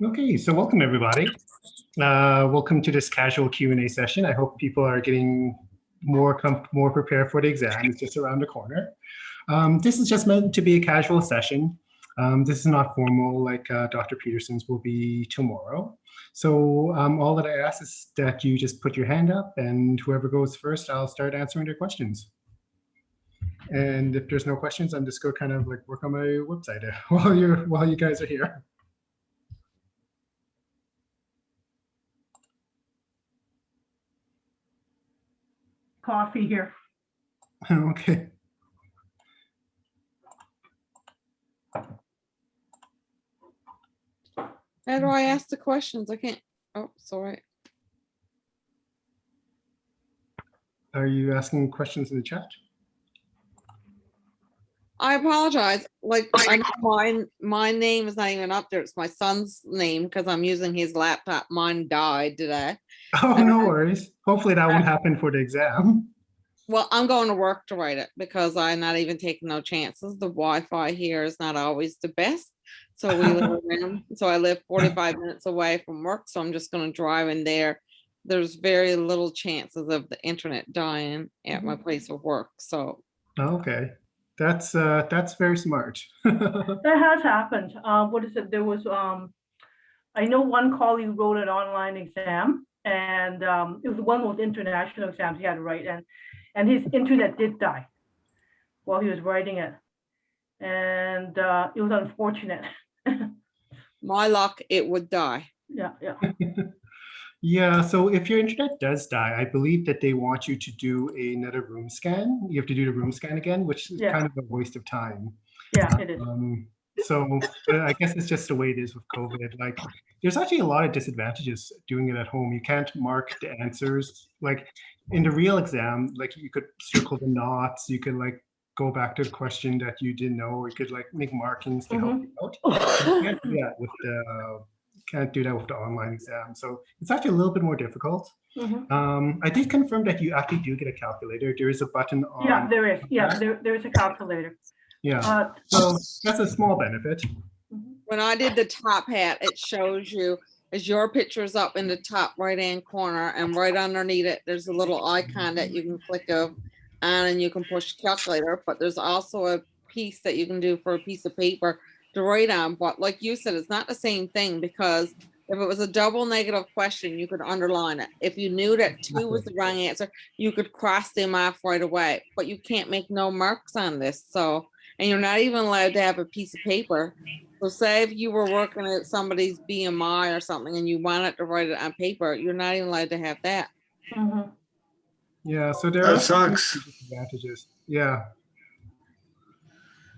Okay, so welcome everybody. Welcome to this casual Q&A session. I hope people are getting more prepared for the exam. It's just around the corner. This is just meant to be a casual session. This is not formal like Dr. Peterson's will be tomorrow. So all that I ask is that you just put your hand up, and whoever goes first, I'll start answering their questions. And if there's no questions, I'm just going to kind of like work on my website while you guys are here. Coffee here. Okay. How do I ask the questions? I can't. Oh, sorry. Are you asking questions in the chat? I apologize. Like I know my name is not even up there. It's my son's name because I'm using his laptop. Mine died today. Oh, no worries. Hopefully that won't happen for the exam. Well, I'm going to work to write it because I'm not even taking no chances. The Wi-Fi here is not always the best. So we live around. So I live 45 minutes away from work. So I'm just going to drive in there. There's very little chances of the internet dying at my place of work. So okay, that's very smart. That has happened. What is it? There was I know one colleague wrote an online exam, and it was one of those international exams he had to write, and his internet did die while he was writing it, and it was unfortunate. my luck, it would die. Yeah. Yeah, so if your internet does die, I believe that they want you to do another room scan. You have to do the room scan again, which is kind of a waste of time. Yeah, it is. So I guess it's just the way it is with COVID. Like, there's actually a lot of disadvantages doing it at home. You can't mark the answers. Like in the real exam, like you could circle the knots. You could like go back to the question that you didn't know. Or you could like make markings to help you out. You can't do that with the online exam. So it's actually a little bit more difficult. I did confirm that you actually do get a calculator. There is a button on. Yeah, there is. Yeah, there is a calculator. Yeah, so that's a small benefit. When I did the top hat, it shows you as your picture is up in the top right hand corner, and right underneath it, there's a little icon that you can click on and you can push calculator. But there's also a piece that you can do for a piece of paper to write on. But like you said, it's not the same thing, because if it was a double negative question, you could underline it. If you knew that 2 was the wrong answer, you could cross them off right away. But you can't make no marks on this. So, and you're not even allowed to have a piece of paper. So say if you were working at somebody's BMI or something and you wanted to write it on paper, you're not even allowed to have that. Yeah, so there are some disadvantages. Yeah.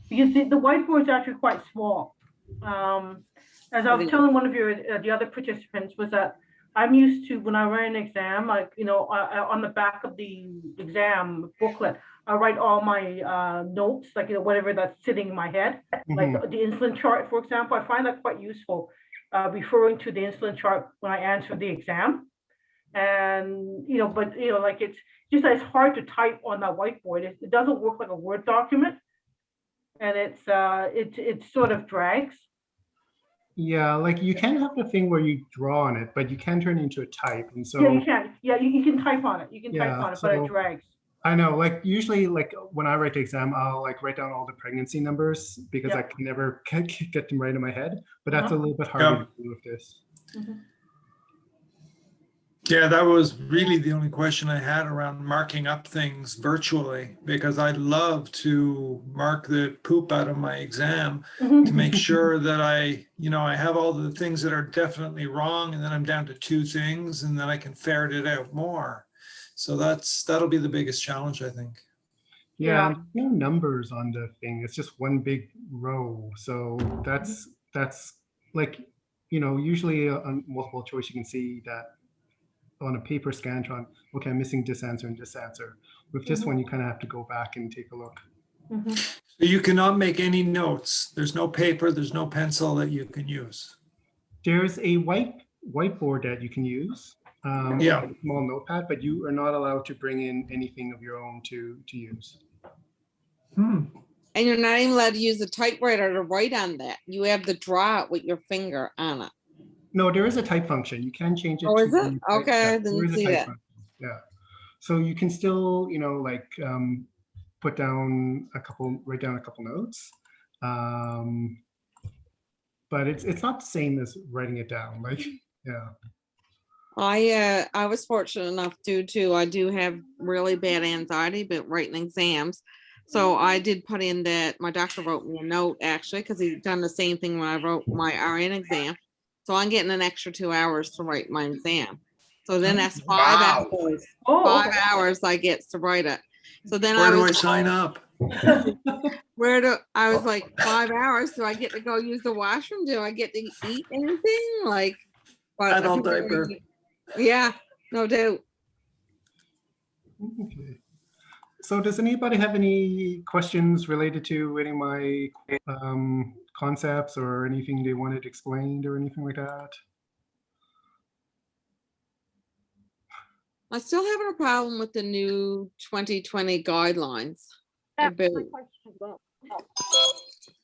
Because the whiteboard is actually quite small. As I was telling one of the other participants, was that I'm used to, when I write an exam, like, on the back of the exam booklet, I write all my notes, like, whatever that's sitting in my head, like the insulin chart, for example. I find that quite useful, referring to the insulin chart when I answer the exam. And, but, like it's just that it's hard to type on that whiteboard. It doesn't work like a Word document. And it sort of drags. Yeah, like you can have the thing where you draw on it, but you can turn it into a type. And so yeah, you can. Yeah, you can type on it. You can type on it, but it drags. I know, like usually, like when I write the exam, I'll like write down all the pregnancy numbers because I can never get them right in my head. But that's a little bit harder to do with this. Yeah, that was really the only question I had around marking up things virtually, because I love to mark the poop out of my exam to make sure that I have all the things that are definitely wrong, and then I'm down to 2 things, and then I can ferret it out more. So that'll be the biggest challenge, I think. Yeah, no numbers on the thing. It's just one big row. So that's like, usually on multiple choice, you can see that on a paper scantron, okay, I'm missing this answer and this answer. With this one, you kind of have to go back and take a look. So you cannot make any notes. There's no paper, there's no pencil that you can use. There's a whiteboard that you can use, a small notepad, but you are not allowed to bring in anything of your own to use. And you're not even allowed to use a typewriter to write on that. You have to draw it with your finger on it. No, there is a type function. You can change it. Oh, is to it? Okay, I there didn't is a see type that. function. Yeah. So you can still, like put down write down a couple notes. But it's not the same as writing it down. Like, yeah. I was fortunate enough I do have really bad anxiety, but writing exams. So I did put in that my doctor wrote me a note actually, because he'd done the same thing when I wrote my RN exam. So I'm getting an extra 2 hours to write my exam. So then that's 5 Wow. hours. Oh, 5 okay. hours I get to write it. So then Where I do I was sign up? I was like, 5 hours. Do I get to go use the washroom? Do I get to eat anything? Like, but Adult diaper. yeah, no doubt. Okay. So does anybody have any questions related to any of my concepts or anything they wanted explained or anything like that? I'm still having a problem with the new 2020 guidelines. That's my About, question as well.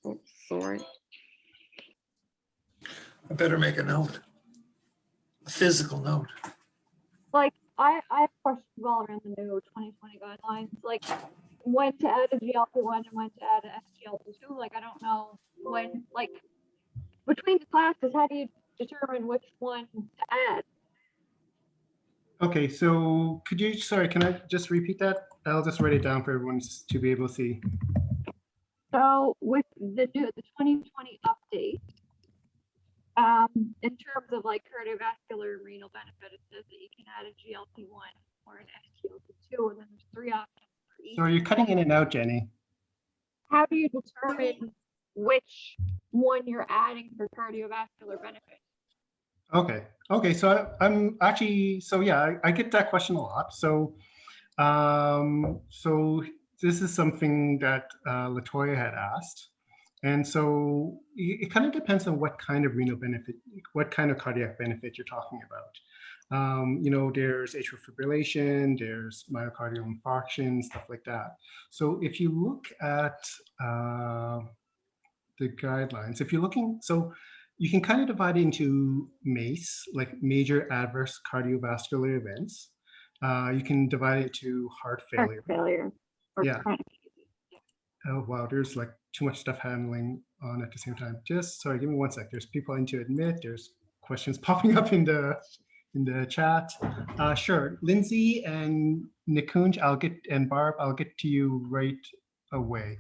oh, sorry. I better make a note. A physical note. Like, I have questions all around the new 2020 guidelines, like when to add a GLP-1 and when to add an SGLT2. Like, I don't know when, like, between the classes, how do you determine which one to add? Okay, so can I just repeat that? I'll just write it down for everyone to be able to see. So with the 2020 update, in terms of like cardiovascular and renal benefit, it says that you can add a GLP-1 or an SGLT2, and then there's 3 options for each. So you're cutting in and out, Jenny. How do you determine which one you're adding for cardiovascular benefit? Okay. So I'm actually, so yeah, I get that question a lot. So this is something that Latoya had asked. And so it kind of depends on what kind of renal benefit, what kind of cardiac benefit you're talking about. There's atrial fibrillation, there's myocardial infarction, stuff like that. So if you look at the guidelines, if you're looking, so you can kind of divide it into MACE, like major adverse cardiovascular events. You can divide it to heart failure. Heart failure. Or Yeah. chronic. Oh, wow, there's like too much stuff handling on at the same time. Sorry, give me one sec. There's people I need to admit. There's questions popping up in the chat. Sure, Lindsay and Nikunj, and Barb, I'll get to you right away.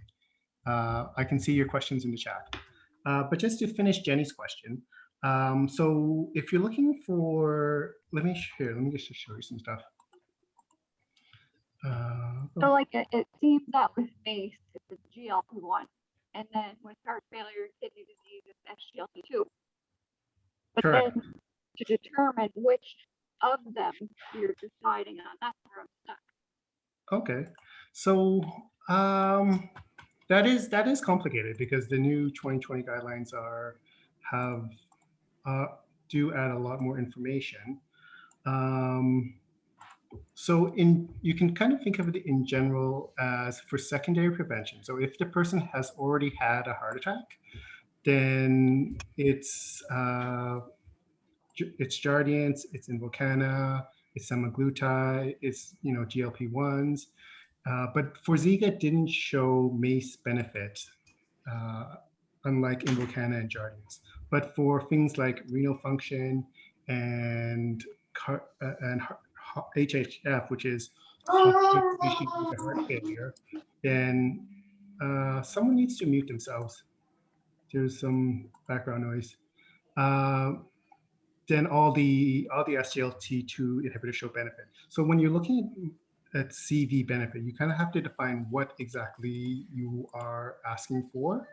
I can see your questions in the chat. But just to finish Jenny's question, so if you're looking for, let me just show you some stuff. So like it seems that with MACE, it's a GLP-1, and then with heart failure, kidney disease, it's SGLT2. But Correct. then to determine which of them you're deciding on, that's where I'm stuck. Okay, so that is complicated because the new 2020 guidelines do add a lot more information. So you can kind of think of it in general as for secondary prevention. So if the person has already had a heart attack, then it's Jardiance, it's Invokana, it's semaglutide, it's GLP-1s. But Forxiga didn't show MACE benefit, unlike Invokana and Jardiance. But for things like renal function and HHF, which is heart failure, then someone needs to mute themselves. There's some background noise. Then all the SGLT2 inhibitors show benefit. So when you're looking at CV benefit, you kind of have to define what exactly you are asking for,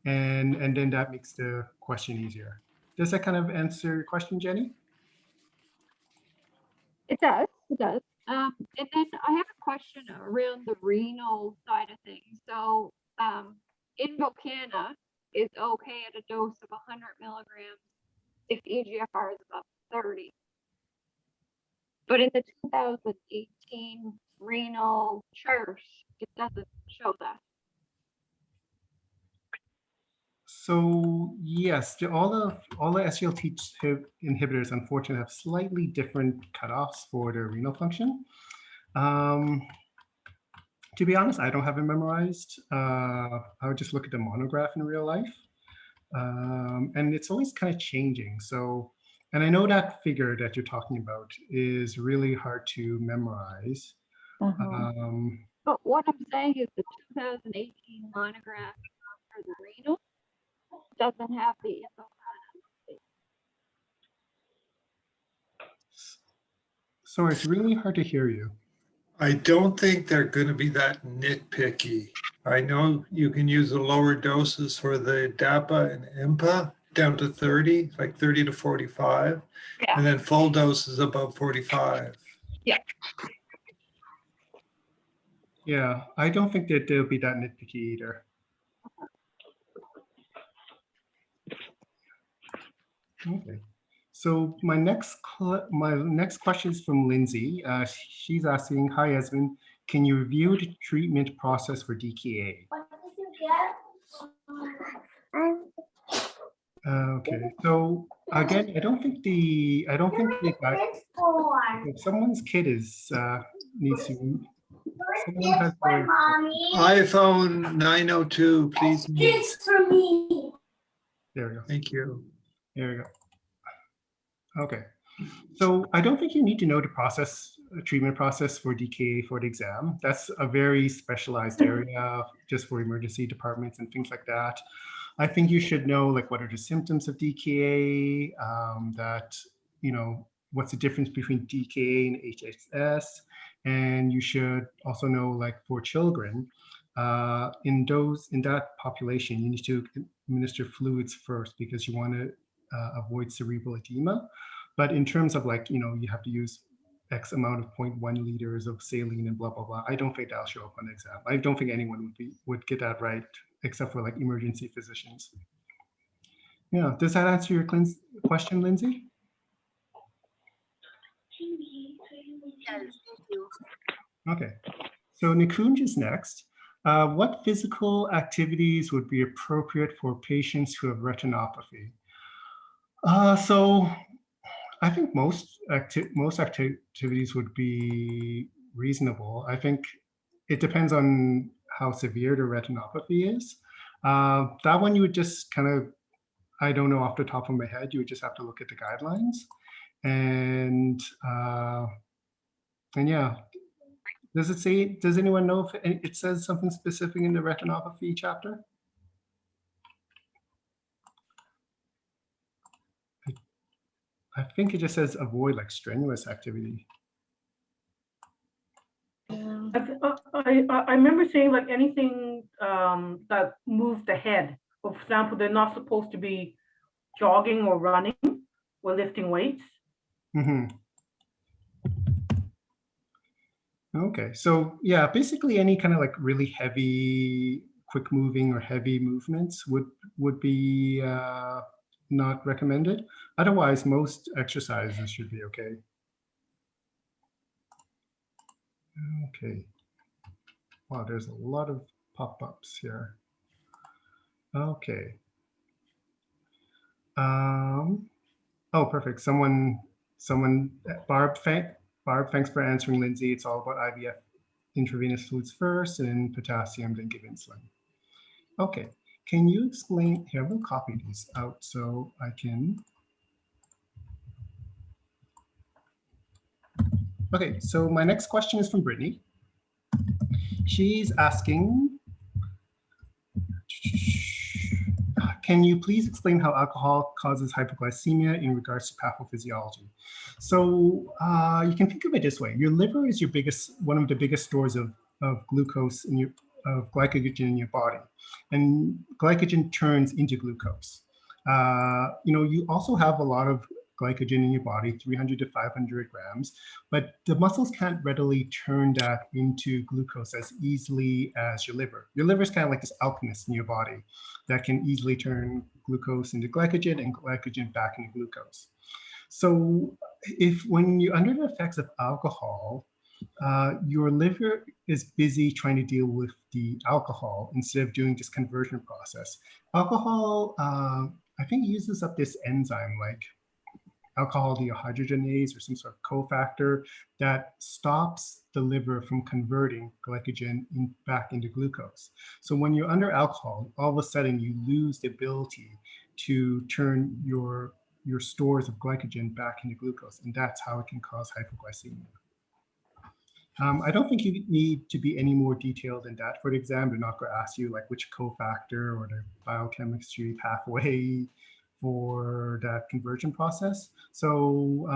and then that makes the question easier. Does that kind of answer your question, Jenny? It does. And then I have a question around the renal side of things. So Invokana is okay at a dose of 100 milligrams if EGFR is above 30. But in the 2018 renal chart, it doesn't show that. So yes, all the SGLT inhibitors unfortunately have slightly different cutoffs for their renal function. To be honest, I don't have it memorized. I would just look at the monograph in real life. And it's always kind of changing. So, and I know that figure that you're talking about is really hard to memorize. But what I'm saying is the 2018 monograph for the renal doesn't have the info. Sorry, it's really hard to hear you. I don't think they're going to be that nitpicky. I know you can use the lower doses for the DAPA and IMPA down to 30, like 30 to 45, Yeah. and then full doses above 45. Yeah, I don't think that they'll be that nitpicky either. Okay. So my next question is from Lindsay. She's asking, "Hi Esmond, can you review the treatment process for DKA?" What did you get? Okay. So again, I don't think the guy, if someone's kid is needs to. Someone has their, iPhone 902, please. Kids for me. there we go. Thank you. There we go. Okay. So I don't think you need to know the treatment process for DKA for the exam. That's a very specialized area just for emergency departments and things like that. I think you should know like what are the symptoms of DKA, that, you know, what's the difference between DKA and HSS. And you should also know, like for children, in that population, you need to administer fluids first because you want to avoid cerebral edema. But in terms of like, you know, you have to use X amount of 0.1 liters of saline and blah, blah, blah. I don't think that'll show up on the exam. I don't think anyone would get that right, except for like emergency physicians. Yeah, does that answer your question, Lindsay? Okay, so Nikunj is next. What physical activities would be appropriate for patients who have retinopathy? So I think most activities would be reasonable. I think it depends on how severe the retinopathy is. That one you would just kind of, I don't know off the top of my head, you would just have to look at the guidelines. And yeah, does anyone know if it says something specific in the retinopathy chapter? I think it just says avoid like strenuous activity. I remember saying like anything that moves the head. For example, they're not supposed to be jogging or running or lifting weights. Mm-hmm. Okay, so yeah, basically any kind of like really heavy, quick moving or heavy movements would be not recommended. Otherwise, most exercises should be okay. Okay. Wow, there's a lot of pop-ups here. Okay. Oh, perfect. Barb, thanks for answering, Lindsay. It's all about IVF intravenous fluids first and potassium, then give insulin. Okay. Can you explain, here, we'll copy these out so I can. Okay, so my next question is from Brittany. She's asking, can you please explain how alcohol causes hypoglycemia in regards to pathophysiology? So you can think of it this way. Your liver is one of the biggest stores of glucose of glycogen in your body, and glycogen turns into glucose. You know, you also have a lot of glycogen in your body, 300 to 500 grams, but the muscles can't readily turn that into glucose as easily as your liver. Your liver is kind of like this alchemist in your body that can easily turn glucose into glycogen and glycogen back into glucose. So when you're under the effects of alcohol, your liver is busy trying to deal with the alcohol instead of doing this conversion process. Alcohol, I think, uses up this enzyme like alcohol dehydrogenase or some sort of cofactor that stops the liver from converting glycogen back into glucose. So when you're under alcohol, all of a sudden you lose the ability to turn your stores of glycogen back into glucose, and that's how it can cause hypoglycemia. I don't think you need to be any more detailed than that for the exam. They're not going to ask you like which cofactor or the biochemistry pathway for that conversion process. So,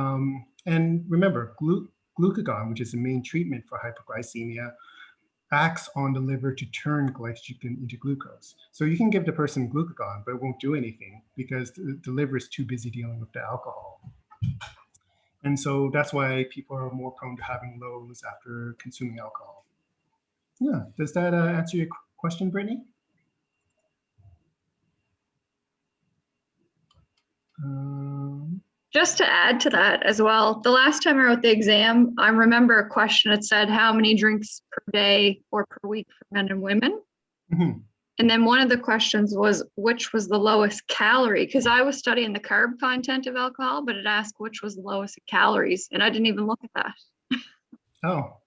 and remember, glucagon, which is the main treatment for hypoglycemia, acts on the liver to turn glycogen into glucose. So you can give the person glucagon, but it won't do anything because the liver is too busy dealing with the alcohol. And so that's why people are more prone to having lows after consuming alcohol. Yeah, does that answer your question, Brittany? Just to add to that as well, the last time I wrote the exam, I remember a question that said how many drinks per day or per week for men and women. Mm-hmm. And then one of the questions was which was the lowest calorie, because I was studying the carb content of alcohol, but it asked which was the lowest calories, and I didn't even look at that. Oh,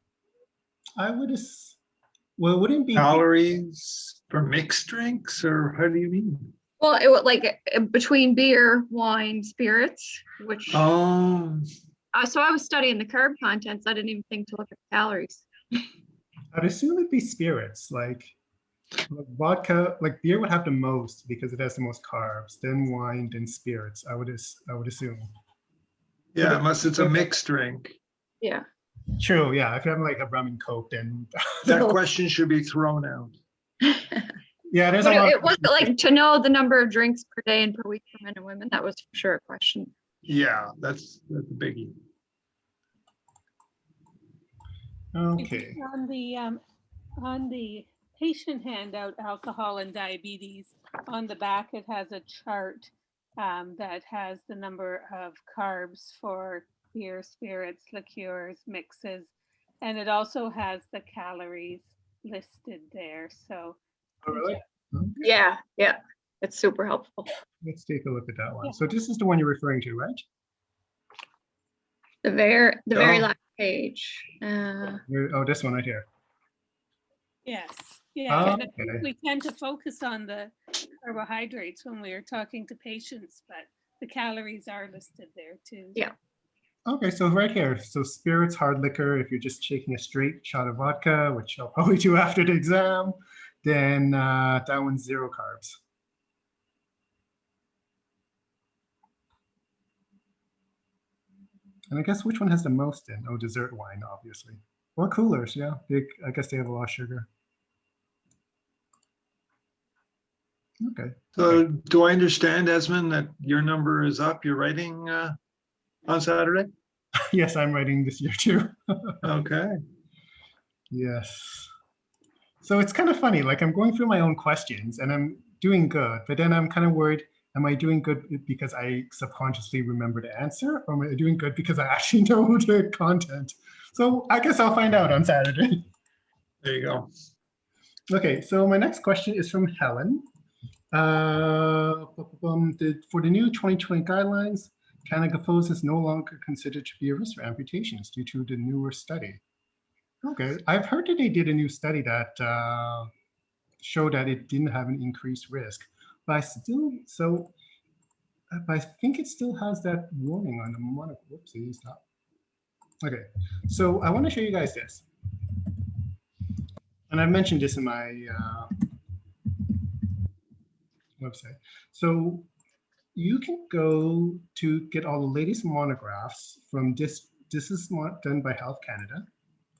I would have, well, it wouldn't be Calories for mixed drinks, or how do you mean? Well, it was like between beer, wine, spirits, which. Oh, So I was studying the carb contents. I didn't even think to look at calories. I'd assume it'd be spirits, like vodka, like beer would have the most because it has the most carbs, then wine, then spirits. I would assume. yeah, unless it's a mixed drink. Yeah. True, yeah. If you have like a rum and coke, then That question should be thrown out. yeah, there's But a lot. it was like to know the number of drinks per day and per week for men and women. That was for sure a question. Yeah, that's a biggie. Okay. On the patient handout, alcohol and diabetes, on the back, it has a chart that has the number of carbs for beer, spirits, liqueurs, mixes, and it also has the calories listed there. So, Oh, really? Okay. Yeah, yeah. It's super helpful. Let's take a look at that one. Yeah. So this is the one you're referring to, right? The very Oh. last page. Oh, this one right here. yes, yeah, Oh, and I think okay. we tend to focus on the carbohydrates when we are talking to patients, but the calories are listed there too. Yeah. Okay, so right here, so spirits, hard liquor, if you're just taking a straight shot of vodka, which I'll probably do after the exam, then that one's 0 carbs. And I guess which one has the most in? Oh, dessert wine, obviously. Or coolers, yeah. I guess they have a lot of sugar. Okay. So do I understand, Esmond, that your number is up? You're writing on Saturday? Yes, I'm writing this year too. Okay. Yes. So it's kind of funny, like I'm going through my own questions and I'm doing good, but then I'm kind of worried, am I doing good because I subconsciously remember the answer, or am I doing good because I actually know the content? So I guess I'll find out on Saturday. There you go. Okay, so my next question is from Helen. For the new 2020 guidelines, canagliflozin is no longer considered to be a risk for amputations due to the newer study. Okay, I've heard that they did a new study that showed that it didn't have an increased risk, but I think it still has that warning on the monocle. Whoopsie, stop. Okay, so I want to show you guys this. And I mentioned this in my website. So you can go to get all the latest monographs from this. This is done by Health Canada.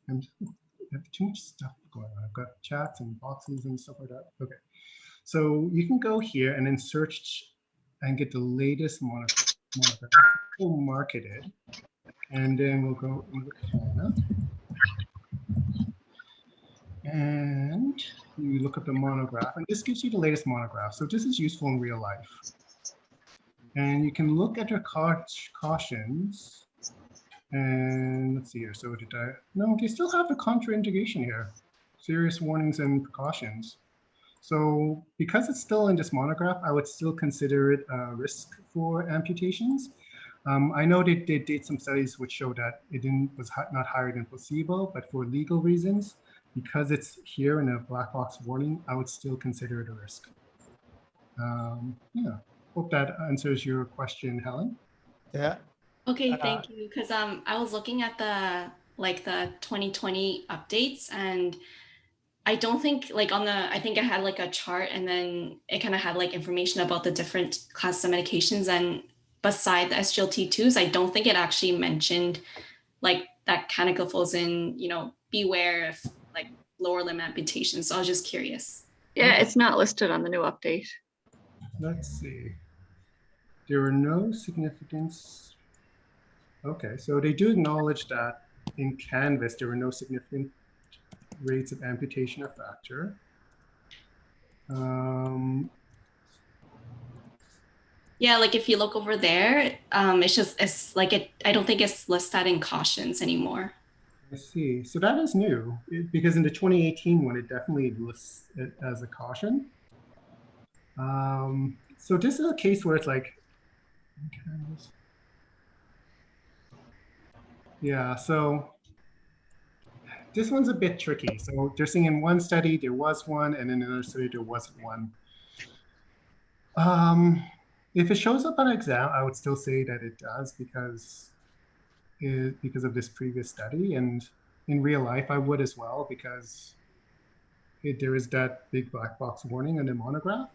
And I have too much stuff going on. I've got chats and boxes and stuff like that. Okay. So you can go here and then search and get the latest monograph. We'll mark it, and then we'll go into Canada. And you look up the monograph, and this gives you the latest monograph. So this is useful in real life. And you can look at your cautions And let's see here. So did I? No, they still have the contraindication here. Serious warnings and precautions. So because it's still in this monograph, I would still consider it a risk for amputations. I know they did some studies which showed that it was not higher than placebo, but for legal reasons, because it's here in a black box warning, I would still consider it a risk. Yeah, hope that answers your question, Helen. Yeah. Okay, thank you. Because I was looking at the 2020 updates, and I don't think I think I had like a chart, and then it kind of had like information about the different classes of medications, and beside the SGLT2s, I don't think it actually mentioned like that kind of falls in, beware of like lower limb amputations. So I was just curious. Yeah, it's not listed on the new update. Let's see. There are no significance. Okay, so they do acknowledge that in Canvas, there were no significant rates of amputation or fracture. Yeah, like if you look over there, it's like I don't think it's listed in cautions anymore. I see. So that is new because in the 2018 one, it definitely lists it as a caution. So this is a case where it's like, yeah, so this one's a bit tricky. So they're saying in one study there was one, and in another study there wasn't one. If it shows up on an exam, I would still say that it does because of this previous study, and in real life I would as well because there is that big black box warning on the monograph.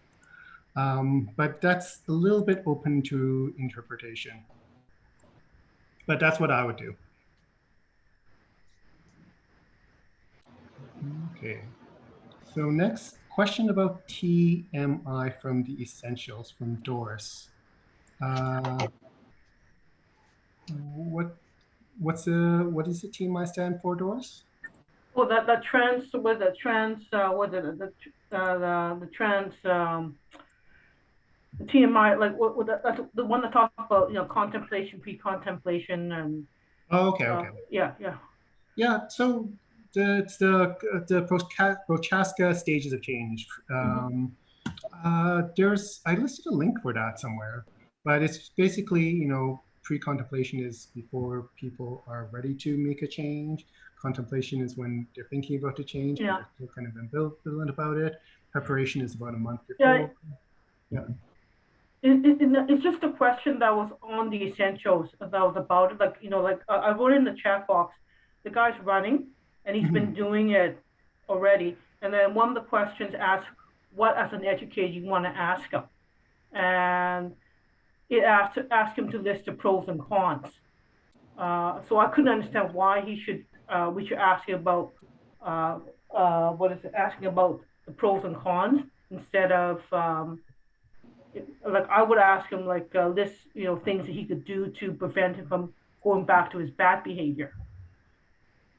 But that's a little bit open to interpretation. But that's what I would do. Okay, so next question about TMI from the Essentials from Doris. What does the TMI stand for, Doris? Well, the trans TMI, like that's the one that talks about contemplation, pre-contemplation, and oh, okay. Yeah. So it's the Prochaska stages of change. I listed a link for that somewhere, but it's basically pre-contemplation is before people are ready to make a change. Contemplation is when they're thinking about the change, but they're still kind of ambivalent about it. Preparation is about a month before. Yeah. It's just a question that was on the Essentials that was about it. Like I wrote in the chat box, the guy's running and he's been doing it already. And then one of the questions asks, what as an educator you want to ask him? And it asked him to list the pros and cons. So I couldn't understand why we should ask him about asking about the pros and cons instead of like I would ask him list things that he could do to prevent him from going back to his bad behavior.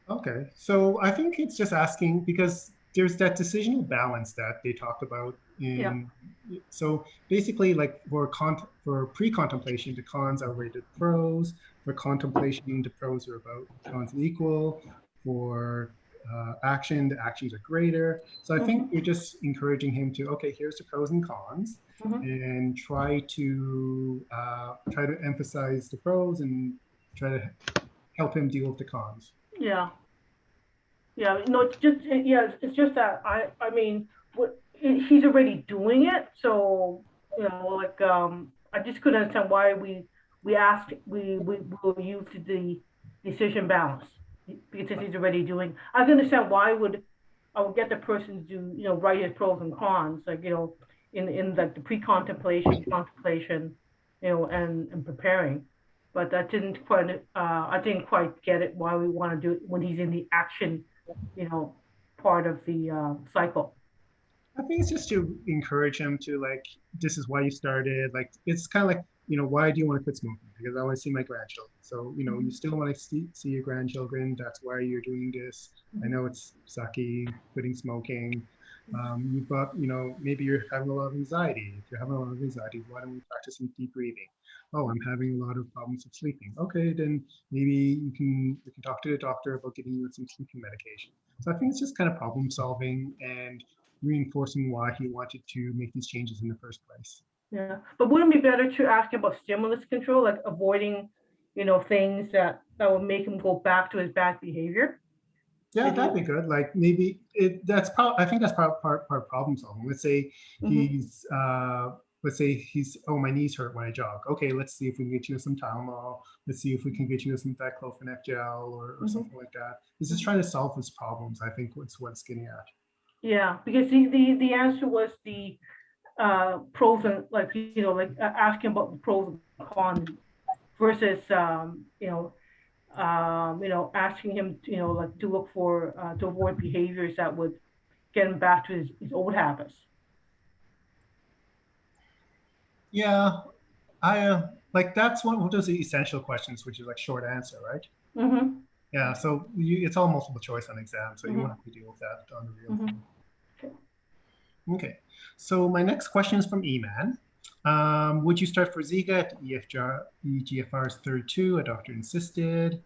Okay, so I think it's just asking because there's that decisional balance that they talked about in. So basically, like for pre-contemplation, the cons outweigh the pros. For contemplation, the pros are about cons equal. For action, the actions are greater. So I think you're just encouraging him to, okay, here's the pros and cons, and try to emphasize the pros and try to help him deal with the cons. It's just that I mean, he's already doing it, so I just couldn't understand why we will use the decision balance because he's already doing. I can understand why I would get the person to write his pros and cons, in like the pre-contemplation, contemplation, and preparing. But that didn't quite. I didn't quite get it why we want to do it when he's in the action, part of the cycle. I think it's just to encourage him to this is why you started. Like it's kind of like why do you want to quit smoking? Because I want to see my grandchildren. So you still want to see your grandchildren. That's why you're doing this. I know it's sucky quitting smoking, You've got, you know, maybe you're having a lot of anxiety. If you're having a lot of anxiety, why don't we practice some deep breathing? Oh, I'm having a lot of problems with sleeping. Okay, then maybe you can talk to the doctor about getting you some sleeping medication. So I think it's just kind of problem solving and reinforcing why he wanted to make these changes in the first place. Yeah, but wouldn't it be better to ask him about stimulus control, like avoiding, things that will make him go back to his bad behavior? Yeah, that'd be good. Like maybe that's I think that's part problem solving. Let's say he's oh, my knees hurt when I jog. Okay, let's see if we can get you some Tylenol. Let's see if we can get you some diclofenac gel or something like that. This is trying to solve his problems. I think what's getting at. Yeah, because the answer was the pros and asking about the pros and cons versus asking him to look for to avoid behaviors that would get him back to his old habits. Yeah, I like that's one of those essential questions, which is like short answer, right? Mm-hmm. Yeah, so it's all multiple choice on exam, so you won't have to deal with that on the real thing. Okay, so my next question is from Eman. Would you start for Ziga at EGFR's 32? A doctor insisted.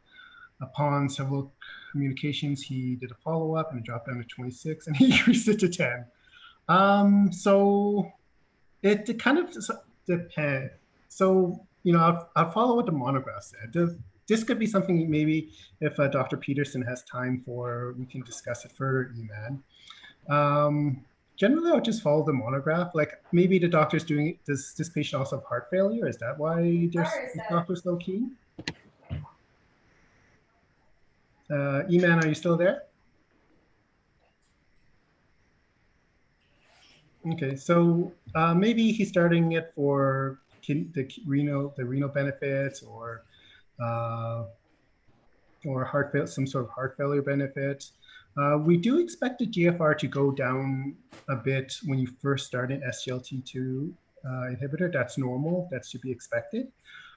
Upon several communications, he did a follow-up and it dropped down to 26 and he increased it to 10. So it kind of depends. So, you know, I'll follow what the monograph said. This could be something maybe if Dr. Peterson has time for, we can discuss it further, Eman. Generally, I'll just follow the monograph. Like maybe the doctor's doing, does this patient also have heart failure? Is that why this doctor's so keen? Eman, are you still there? Okay, so maybe he's starting it for the renal benefits or some sort of heart failure benefits. We do expect the GFR to go down a bit when you first start an SGLT2 inhibitor. That's normal. That's to be expected.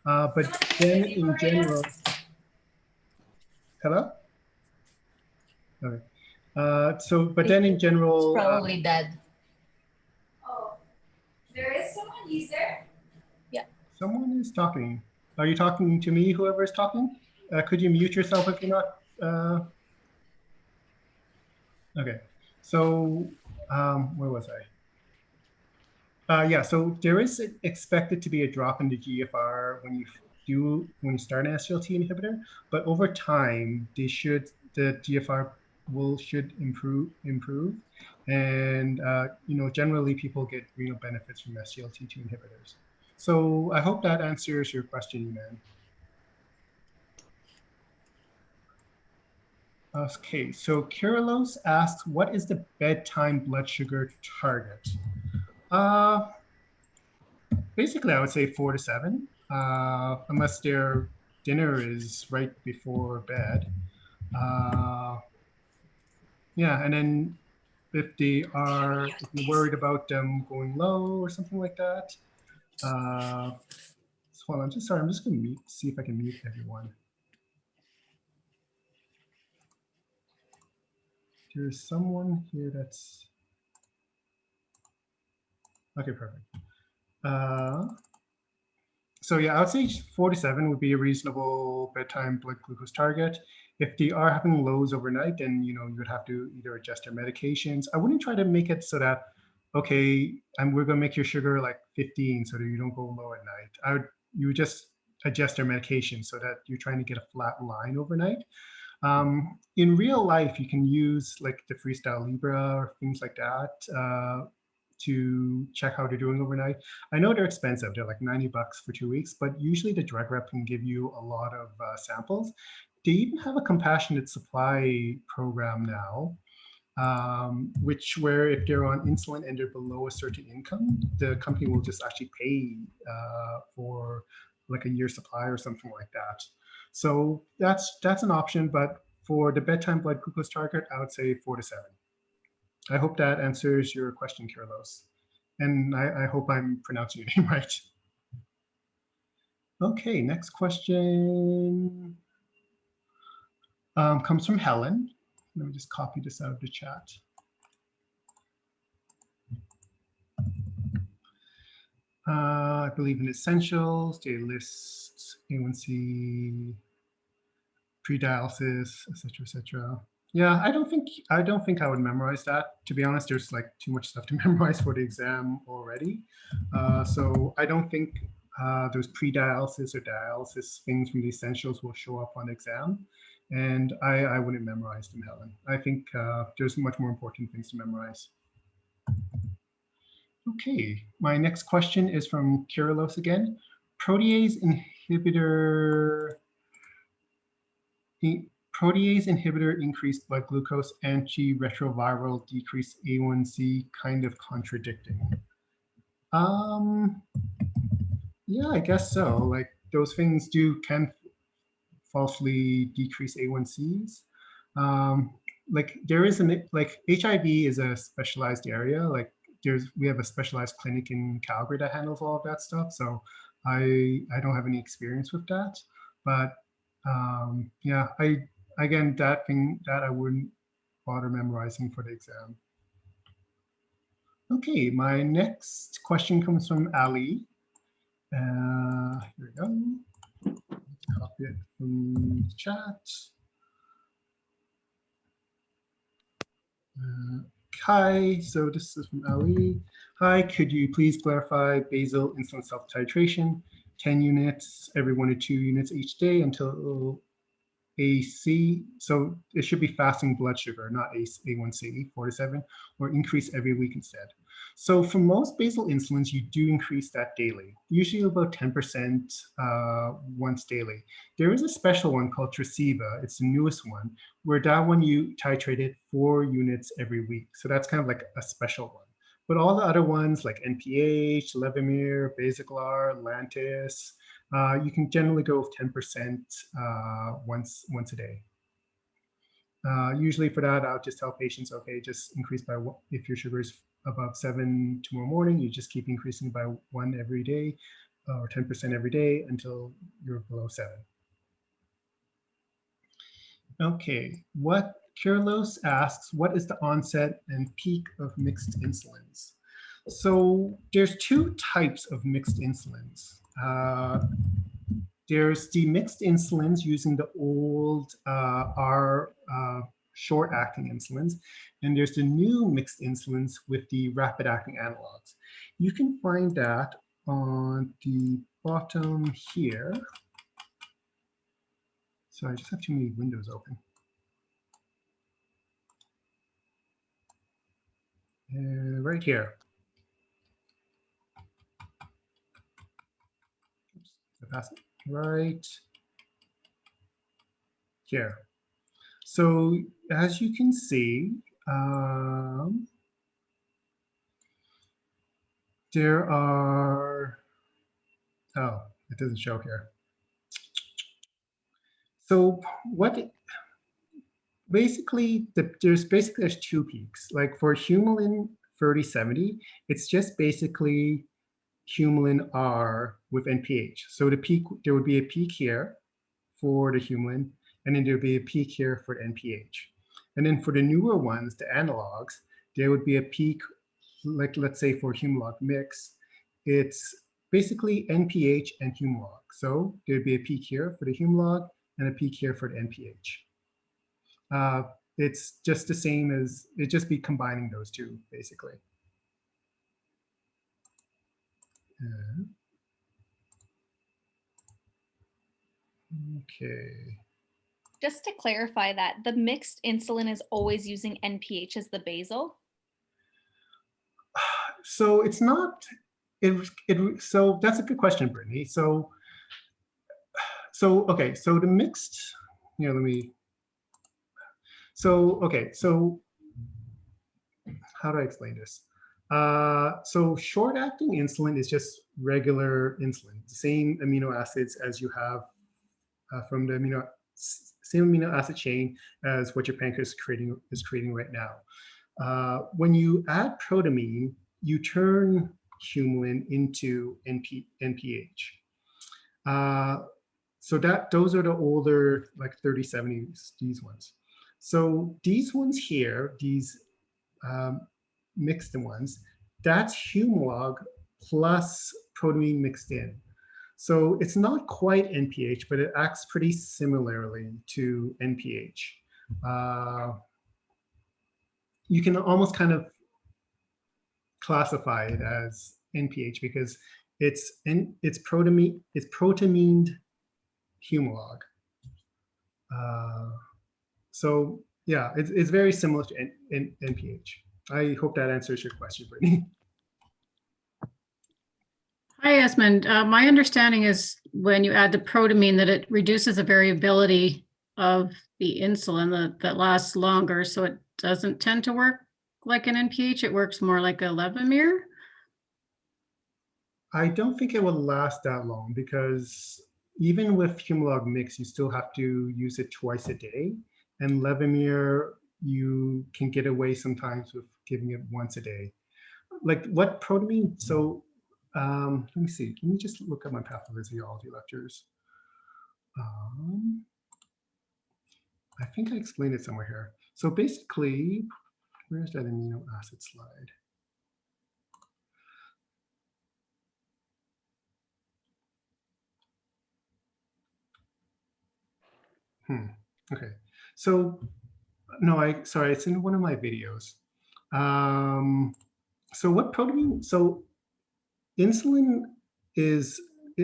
But then in general, hello? Okay. But then in general, It's probably dead. Oh, there is someone. He's there. Yeah. Someone is talking. Are you talking to me? Whoever is talking? Could you mute yourself if you're not? Okay, so where was I? Yeah, so there is expected to be a drop in the GFR when you start an SGLT inhibitor, but over time the GFR should improve, and generally people get renal benefits from SGLT2 inhibitors. So I hope that answers your question, man. Okay, so Kyrillos asks, what is the bedtime blood sugar target? Basically, I would say 4 to 7, unless their dinner is right before bed. Yeah, and then if you're worried about them going low or something like that. So hold on, I'm just going to see if I can mute everyone. There's someone here that's, okay, perfect. So yeah, I would say 4 to 7 would be a reasonable bedtime blood glucose target. If they are having lows overnight, then you would have to either adjust their medications. I wouldn't try to make it so that, okay, we're going to make your sugar like 15 so that you don't go low at night. You would just adjust their medication so that you're trying to get a flat line overnight. In real life, you can use like the Freestyle Libre or things like that to check how they're doing overnight. I know they're expensive. They're like $90 for 2 weeks, but usually the drug rep can give you a lot of samples. They even have a compassionate supply program now, where if they're on insulin and they're below a certain income, the company will just actually pay for like a year's supply or something like that. So that's an option, but for the bedtime blood glucose target, I would say 4 to 7. I hope that answers your question, Kyrillos. And I hope I'm pronouncing your name right. Okay, next question comes from Helen. Let me just copy this out of the chat. I believe in essentials, they list A1C, pre-dialysis, etc., etc. Yeah, I don't think I would memorize that. To be honest, there's like too much stuff to memorize for the exam already. So I don't think those pre-dialysis or dialysis things from the essentials will show up on exam. And I wouldn't memorize them, Helen. I think there's much more important things to memorize. Okay, my next question is from Kyrillos again. Protease inhibitor increased blood glucose, antiretroviral decreased A1C, kind of contradicting. Yeah, I guess so. Like those things can falsely decrease A1Cs. Like there is like HIV is a specialized area. Like we have a specialized clinic in Calgary that handles all of that stuff. So I don't have any experience with that, but yeah, again, that I wouldn't bother memorizing for the exam. Okay, my next question comes from Ali. Here we go. Copy it from the chat. Hi, so this is from Ali. Hi, could you please clarify basal insulin self-titration, 10 units every 1 to 2 units each day until AC, so it should be fasting blood sugar, not A1C, 4 to 7, or increase every week instead. So for most basal insulins, you do increase that daily, usually about 10% once daily. There is a special one called Tresiva, it's the newest one, where that one you titrate it 4 units every week. So that's kind of like a special one. But all the other ones like NPH, Levemir, Basaglar, Lantus, you can generally go with 10% once a day. Usually for that, I'll just tell patients, okay, just increase by one. If your sugar is above 7 tomorrow morning, you just keep increasing by 1 every day, or 10% every day until you're below 7. Okay, Kyrillos asks, what is the onset and peak of mixed insulins? So there's 2 types of mixed insulins. There's the mixed insulins using the old short-acting insulins, and there's the new mixed insulins with the rapid-acting analogs. You can find that on the bottom here. So I just have too many windows open. Right here. Oops, I pass it. Right here. So as you can see, there are, oh, it doesn't show here. So there's basically 2 peaks. Like for Humulin 3070, it's just basically Humulin R with NPH. So there would be a peak here for the Humulin, and then there would be a peak here for NPH. And then for the newer ones, the analogs, there would be a peak, like let's say for Humalog mix, it's basically NPH and Humalog. So there'd be a peak here for the Humalog and a peak here for the NPH. It's just the same as, it'd just be combining those 2, basically. Okay. Just to clarify that, the mixed insulin is always using NPH as the basal? So it's not, so that's a good question, Brittany. So okay, so the mixed, let me, so, okay, so how do I explain this? So short-acting insulin is just regular insulin, the same amino acids as you have from the same amino acid chain as what your pancreas is creating right now. When you add protamine, you turn Humulin into NPH. So those are the older, like 3070s, these ones. So these ones here, these mixed ones, that's Humalog plus protamine mixed in. So it's not quite NPH, but it acts pretty similarly to NPH. You can almost kind of classify it as NPH because it's protamined humalog. So yeah, it's very similar to NPH. I hope that answers your question, Brittany. Hi, Esmond. My understanding is when you add the protamine that it reduces the variability of the insulin that lasts longer, so it doesn't tend to work like an NPH. It works more like a Levemir. I don't think it will last that long because even with Humalog mix, you still have to use it twice a day. And Levemir, you can get away sometimes with giving it once a day. Like what protamine? So let me see. Let me just look at my pathophysiology lectures. I think I explained it somewhere here. So basically, where's that amino acid slide? Okay. So no, sorry, it's in one of my videos. So what protamine? So insulin is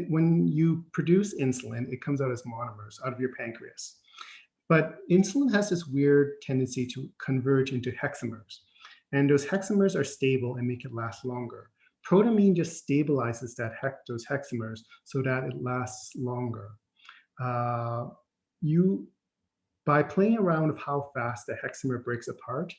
when you produce insulin, it comes out as monomers out of your pancreas. But insulin has this weird tendency to converge into hexamers. And those hexamers are stable and make it last longer. Protamine just stabilizes those hexamers so that it lasts longer. By playing around with how fast the hexamer breaks apart,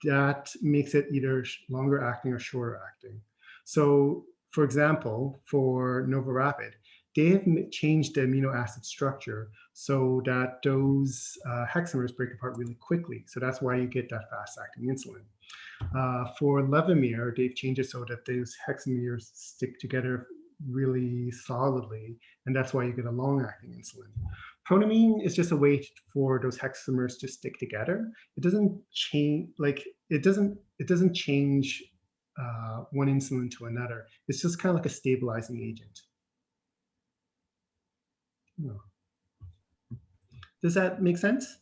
that makes it either longer acting or shorter acting. So for example, for NovaRapid, they have changed the amino acid structure so that those hexamers break apart really quickly. So that's why you get that fast acting insulin. For Levemir, they've changed it so that those hexamers stick together really solidly, and that's why you get a long acting insulin. Protamine is just a way for those hexamers to stick together. It doesn't change, like it doesn't change one insulin to another. It's just kind of like a stabilizing agent. Does that make sense?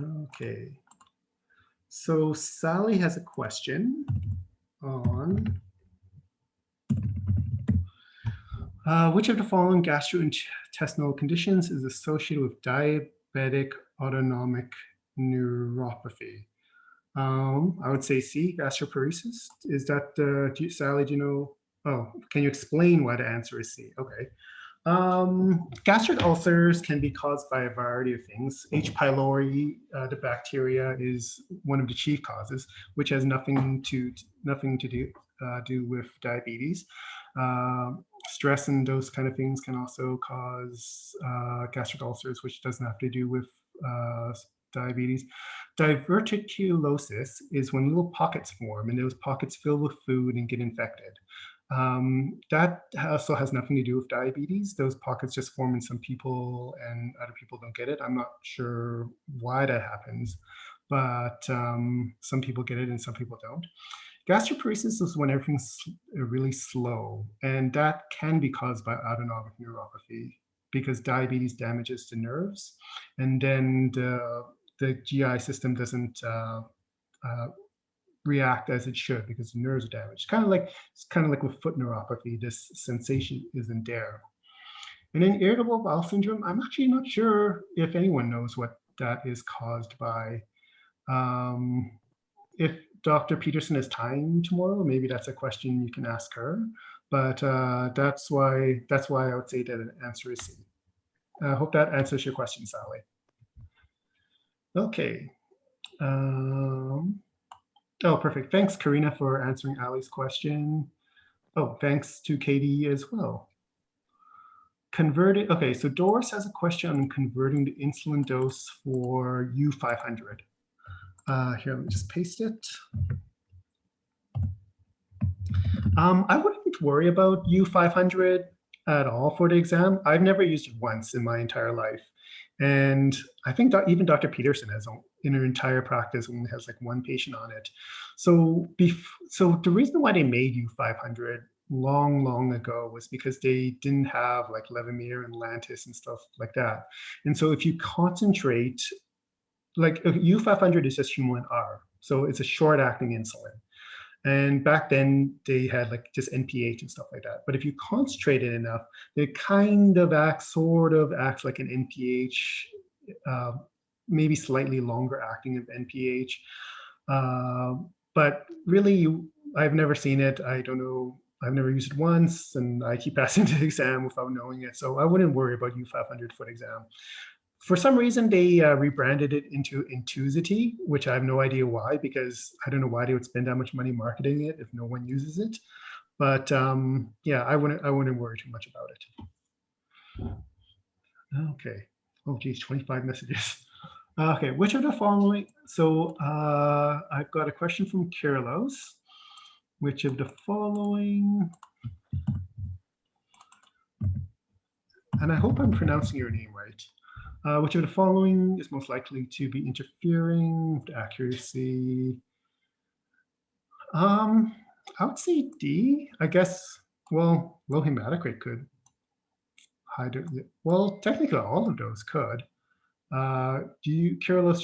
Okay. So Sally has a question on which of the following gastrointestinal conditions is associated with diabetic autonomic neuropathy? I would say C, gastroparesis. Is that, Sally, do you know? Oh, can you explain why the answer is C? Okay. Gastric ulcers can be caused by a variety of things. H. pylori, the bacteria, is one of the chief causes, which has nothing to do with diabetes. Stress and those kind of things can also cause gastric ulcers, which doesn't have to do with diabetes. Diverticulosis is when little pockets form and those pockets fill with food and get infected. That also has nothing to do with diabetes. Those pockets just form in some people and other people don't get it. I'm not sure why that happens, but some people get it and some people don't. Gastroparesis is when everything's really slow, and that can be caused by autonomic neuropathy because diabetes damages the nerves, and then the GI system doesn't react as it should because the nerves are damaged. It's kind of like with foot neuropathy, this sensation isn't there. And then irritable bowel syndrome, I'm actually not sure if anyone knows what that is caused by. If Dr. Peterson has time tomorrow, maybe that's a question you can ask her. But that's why I would say that an answer is C. I hope that answers your question, Sally. Okay. Oh, perfect. Thanks, Karina, for answering Ali's question. Oh, thanks to Katie as well. Okay, so Doris has a question on converting the insulin dose for U500. Here, let me just paste it. I wouldn't worry about U500 at all for the exam. I've never used it once in my entire life. And I think even Dr. Peterson in her entire practice only has like one patient on it. So so the reason why they made U500 long ago was because they didn't have like Levemir and Lantus and stuff like that. And so if you concentrate, like U500 is just Humulin R, so it's a short-acting insulin. And back then they had like just NPH and stuff like that. But if you concentrate it enough, it kind of sort of acts like an NPH, maybe slightly longer acting of NPH. But really, I've never seen it. I don't know. I've never used it once, and I keep passing the exam without knowing it. So I wouldn't worry about U500 foot exam. For some reason, they rebranded it into Intusity, which I have no idea why, because I don't know why they would spend that much money marketing it if no one uses it. But yeah, I wouldn't worry too much about it. Okay. Oh, geez, 25 messages. Okay, which of the following? So I've got a question from Carlos. Which of the following? And I hope I'm pronouncing your name right. Which of the following is most likely to be interfering with accuracy? I would say D, I guess. Well, low hematocrit could hide it. Well, technically all of those could. Carlos, do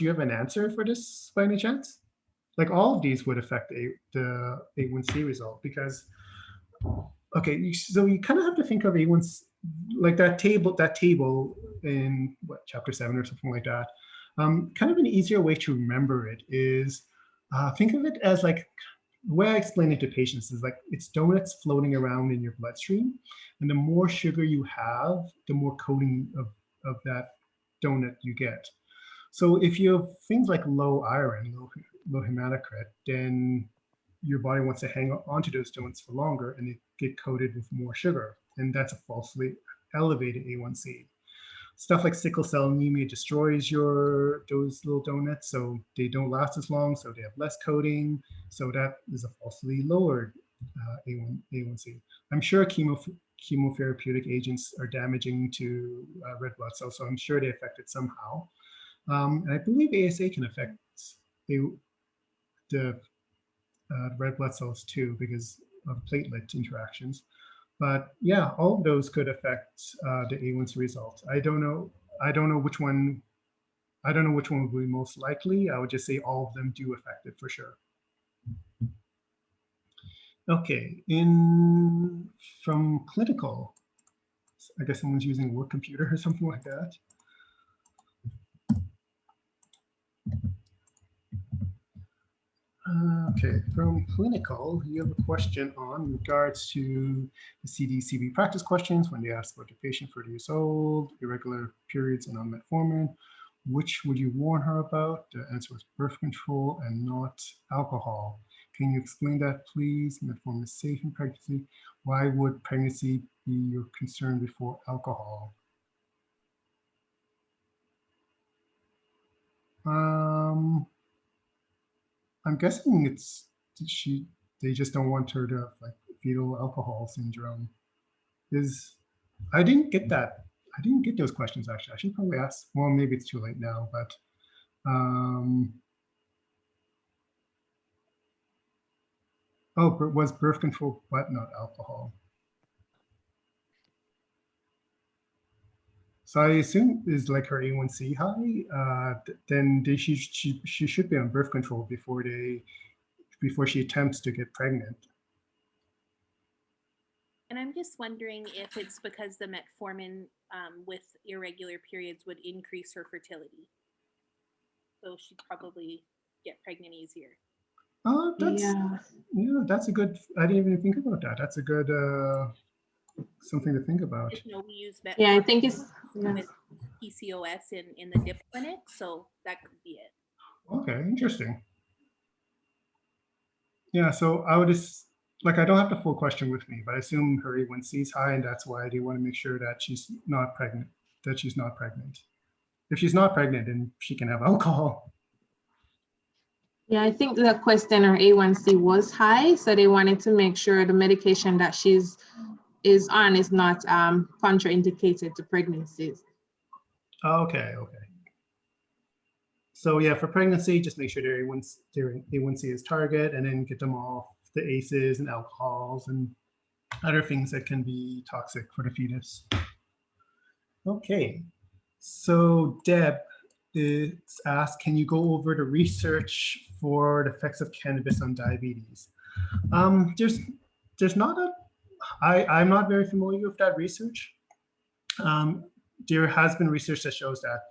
you have an answer for this by any chance? Like all of these would affect the A1C result because, okay, so you kind of have to think of A1C, like that table in what, chapter 7 or something like that. Kind of an easier way to remember it is think of it as like, the way I explain it to patients is like it's donuts floating around in your bloodstream, and the more sugar you have, the more coating of that donut you get. So if you have things like low iron, low hematocrit, then your body wants to hang on to those donuts for longer, and they get coated with more sugar, and that's a falsely elevated A1C. Stuff like sickle cell anemia destroys those little donuts, so they don't last as long, so they have less coating, so that is a falsely lowered A1C. I'm sure chemotherapeutic agents are damaging to red blood cells, so I'm sure they affect it somehow. And I believe ASA can affect the red blood cells too because of platelet interactions. But yeah, all of those could affect the A1C result. I don't know which one. I don't know which one would be most likely. I would just say all of them do affect it for sure. Okay, from clinical, I guess someone's using a work computer or something like that. Okay, from clinical, you have a question on regards to the CDCB practice questions when they ask about the patient 30 years old, irregular periods and on metformin. Which would you warn her about? The answer was birth control and not alcohol. Can you explain that, please? Metformin is safe in pregnancy. Why would pregnancy be your concern before alcohol? I'm guessing they just don't want her to have like fetal alcohol syndrome. I didn't get that. I didn't get those questions actually. I should probably ask. Well, maybe it's too late now, but oh, but was birth control but not alcohol? So I assume is like her A1C high, then she should be on birth control before she attempts to get pregnant. And I'm just wondering if it's because the metformin with irregular periods would increase her fertility. So she'd probably get pregnant easier. Oh, that's a good, I didn't even think about that. That's a good, something to think about. You know, we use metformin Yeah, I think it's with PCOS in the DIP clinic, so that could be it. Okay, interesting. Yeah, so I would just, like, I don't have the full question with me, but I assume her A1C is high, and that's why they want to make sure that she's not pregnant, If she's not pregnant, then she can have alcohol. Yeah, I think the question, her A1C was high, so they wanted to make sure the medication that she's on is not contraindicated to pregnancies. Okay. So yeah, for pregnancy, just make sure their A1C is target, and then get them off the ACEs and alcohols and other things that can be toxic for the fetus. Okay, so Deb is asked, can you go over the research for the effects of cannabis on diabetes? There's not a, I'm not very familiar with that research. There has been research that shows that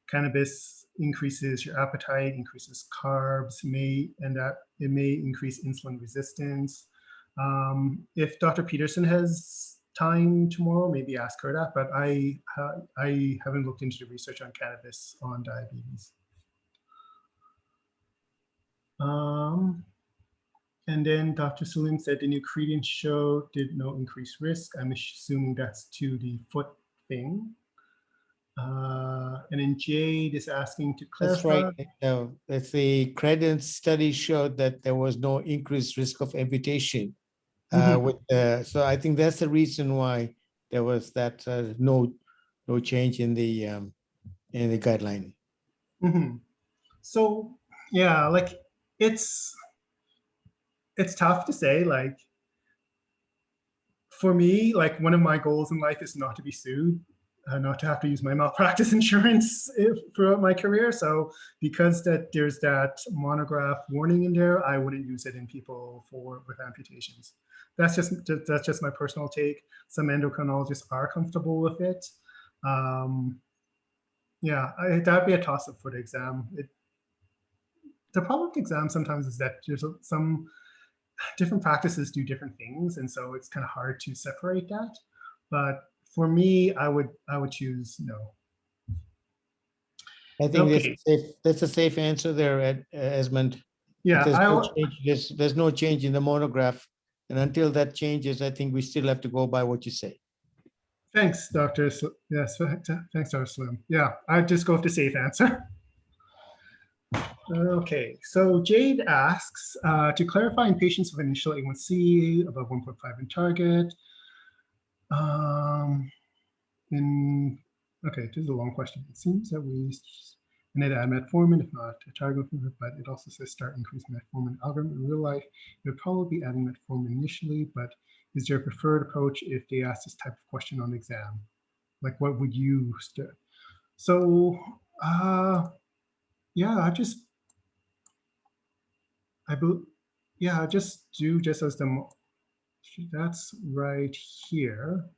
cannabis increases your appetite, increases carbs, and that it may increase insulin resistance. If Dr. Peterson has time tomorrow, maybe ask her that, but I haven't looked into the research on cannabis on diabetes. And then Dr. Salim said the new credence show did no increased risk. I'm assuming that's to the foot thing. And then Jade is asking to clarify. That's right. No, that's the credence study showed that there was no increased risk of amputation. So I think that's the reason why there was that no change in the guideline. So yeah, like it's tough to say. Like for me, like one of my goals in life is not to be sued, not to have to use my malpractice insurance throughout my career. So because there's that monograph warning in there, I wouldn't use it in people with amputations. That's just my personal take. Some endocrinologists are comfortable with it. Yeah, that'd be a toss-up for the exam. The problem with the exam sometimes is that there's some different practices do different things, and so it's kind of hard to separate that. But for me, I would choose no. I think that's a safe answer there, Esmond. Yeah, there's no change in the monograph, and until that changes, I think we still have to go by what you say. Thanks, Dr. Yes, thanks, Dr. Slim. Yeah, I'd just go with the safe answer. Okay, so Jade asks, to clarify in patients with initial A1C above 1.5 in target, okay, this is a long question. It seems that we need to add metformin, if not a target, but it also says start increase metformin algorithm. In real life, you would probably be adding metformin initially, but is there a preferred approach if they ask this type of question on the exam? Like, what would you do? So, yeah, I just do just as that's right here.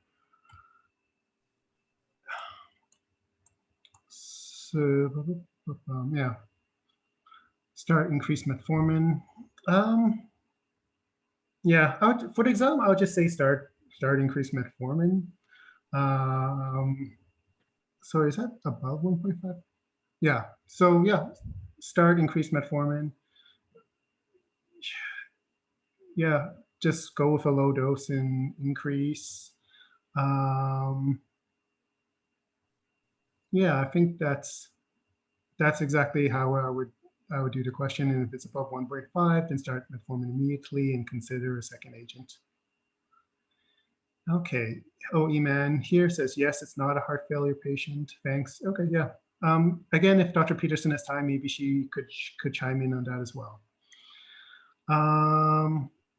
So, yeah, start increase metformin. Yeah, for the exam, I would just say start increase metformin. So is that above 1.5? Yeah, so yeah, start increase metformin. Yeah, just go with a low dose and increase. Yeah, I think that's exactly how I would do the question. And if it's above 1.5, then start metformin immediately and consider a second agent. Okay. Oh, Eman here says, yes, it's not a heart failure patient. Thanks. Okay, yeah. Again, if Dr. Peterson has time, maybe she could chime in on that as well.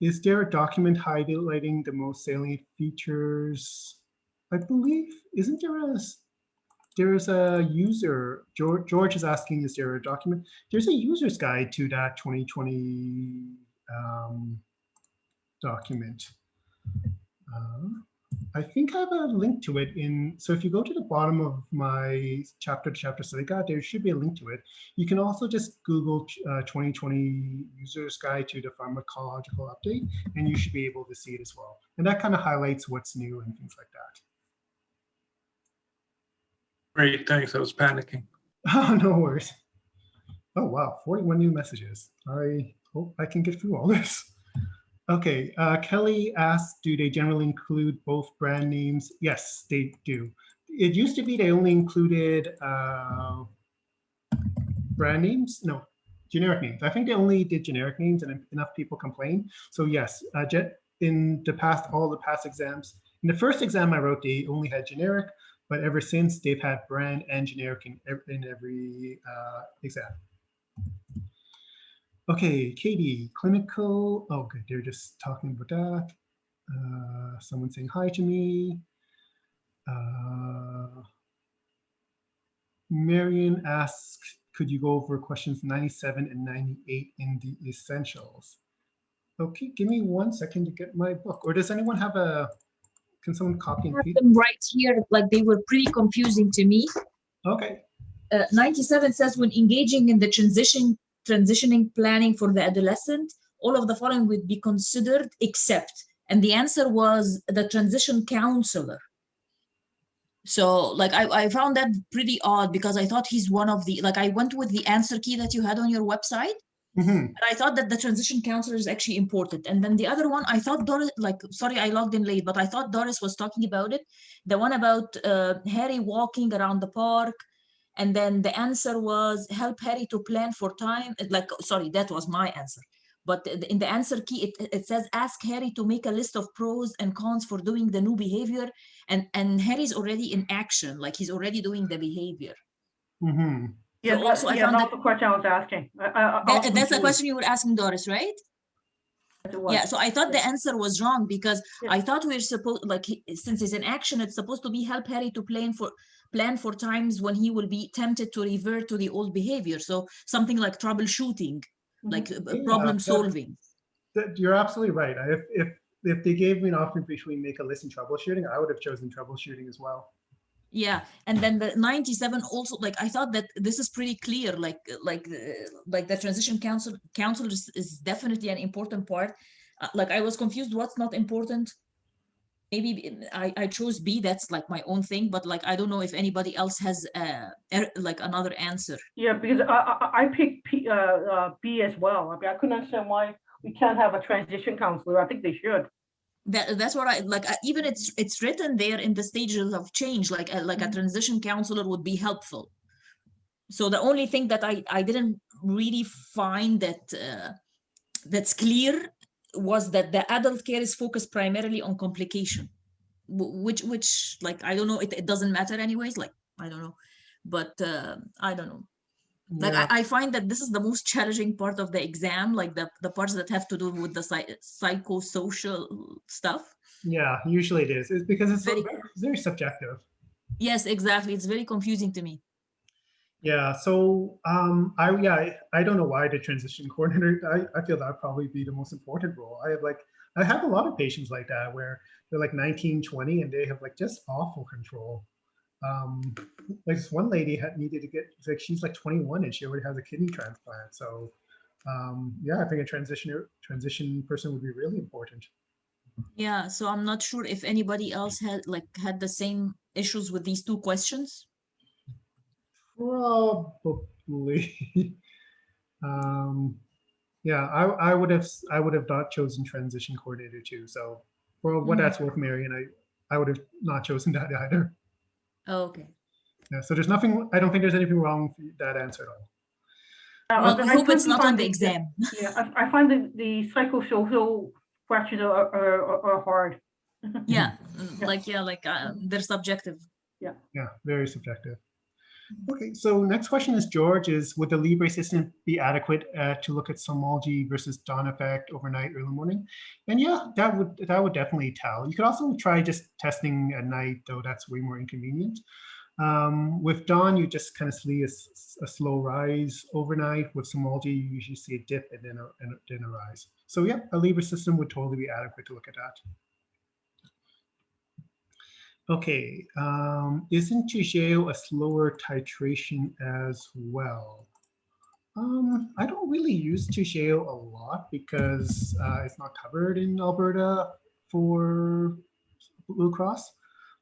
Is there a document highlighting the most salient features? I believe, isn't there's a user, George is asking, is there a document? There's a user's guide to that 2020 document. I think I have a link to it so if you go to the bottom of my chapter study guide, there should be a link to it. You can also just Google 2020 user's guide to the pharmacological update, and you should be able to see it as well. And that kind of highlights what's new and things like that. Great, thanks. I was panicking. Oh, no worries. Oh, wow, 41 new messages. I hope I can get through all this. Okay, Kelly asked, do they generally include both brand names? Yes, they do. It used to be they only included brand names. No, generic names. I think they only did generic names and enough people complained. So yes, in the past, all the past exams, in the first exam I wrote, they only had generic, but ever since they've had brand and generic in every exam. Okay, Katie, clinical. Oh, good. They're just talking about that. Someone saying hi to me. Marion asks, could you go over questions 97 and 98 in the essentials? Okay, give me 1 second to get my book. Or does anyone have can someone copy and paste? Them right here, like they were pretty confusing to me. Okay. 97 says when engaging in the transitioning planning for the adolescent, all of the following would be considered except, and the answer was the transition counselor. So like I found that pretty odd because I thought he's one of the, like I went with the answer key that you had on your website. And I thought that the transition counselor is actually important. And then the other one, I thought Doris, like, sorry, I logged in late, but I thought Doris was talking about it. The one about Harry walking around the park. And then the answer was help Harry to plan for time. Like, sorry, that was my answer. But in the answer key, it says, ask Harry to make a list of pros and cons for doing the new behavior. And Harry's already in action, like he's already doing the behavior. Yeah, So also I yeah, found that's the question I was asking. that's the question you were asking, Doris, right? Yeah, so I thought the answer was wrong because I thought we're supposed, like, since he's in action, it's supposed to be help Harry to plan for times when he will be tempted to revert to the old behavior. So something like troubleshooting, like problem solving. You're absolutely right. If they gave me an option between make a list and troubleshooting, I would have chosen troubleshooting as well. Yeah, and then the 97 also, like I thought that this is pretty clear, like the transition counsel is definitely an important part. Like I was confused what's not important. Maybe I chose B, that's like my own thing, but like I don't know if anybody else has like another answer. Yeah, because I picked B as well. I mean, I couldn't understand why we can't have a transition counselor. I think they should. That's what I like. Even it's written there in the stages of change, like a transition counselor would be helpful. So the only thing that I didn't really find that that's clear was that the adult care is focused primarily on complication, which like I don't know, it doesn't matter anyways. Like I don't know, but I don't know. Like I find that this is the most challenging part of the exam, like the parts that have to do with the psychosocial stuff. Yeah, usually it is. It's because it's very subjective. Yes, exactly. It's very confusing to me. Yeah, so I don't know why the transition coordinator, I feel that would probably be the most important role. I have a lot of patients like that where they're like 19, 20 and they have like just awful control. Like this one lady needed to get, like she's like 21 and she already has a kidney transplant. So yeah, I think a transition person would be really important. Yeah, so I'm not sure if anybody else had the same issues with these two questions. Probably. Yeah, I would have not chosen transition coordinator too. So for what that's worth, Marion, I would have not chosen that either. Oh, okay. Yeah, so there's nothing, I don't think there's anything wrong with that answer at all. Well, I hope it's not on the exam. Yeah, I find the psychosocial questions are hard. Yeah, they're subjective. Yeah. Yeah, very subjective. Okay, so next question is George, would the Libre system be adequate to look at somnology versus dawn effect overnight, early morning? And yeah, that would definitely tell. You could also try just testing at night, though that's way more inconvenient. With dawn, you just kind of see a slow rise overnight. With somnology, you usually see a dip and then a rise. So yeah, a Libre system would totally be adequate to look at that. Okay, isn't Toujeo a slower titration as well? I don't really use Toujeo a lot because it's not covered in Alberta for Blue Cross.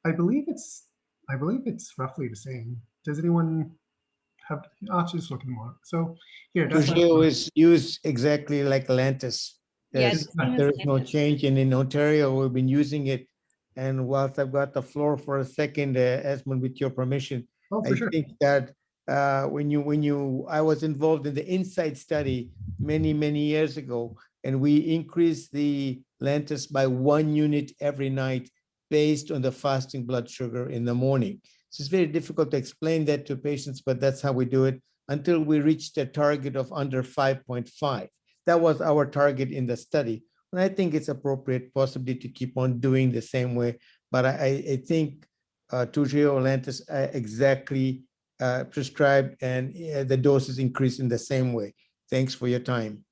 I believe it's roughly the same. Does anyone have? I'll just look more. So here, Toujeo is used exactly like Lantus. There is no change, and in Ontario we've been using it. And whilst I've got the floor for a second, Esmond, with your permission, I think that I was involved in the INSIGHT study many years ago, and we increased the Lantus by 1 unit every night based on the fasting blood sugar in the morning. So it's very difficult to explain that to patients, but that's how we do it until we reach the target of under 5.5. that was our target in the study. And I think it's appropriate possibly to keep on doing the same way. But I think Toujeo Lantus exactly prescribed, and the dose is increased in the same way. Thanks for your time.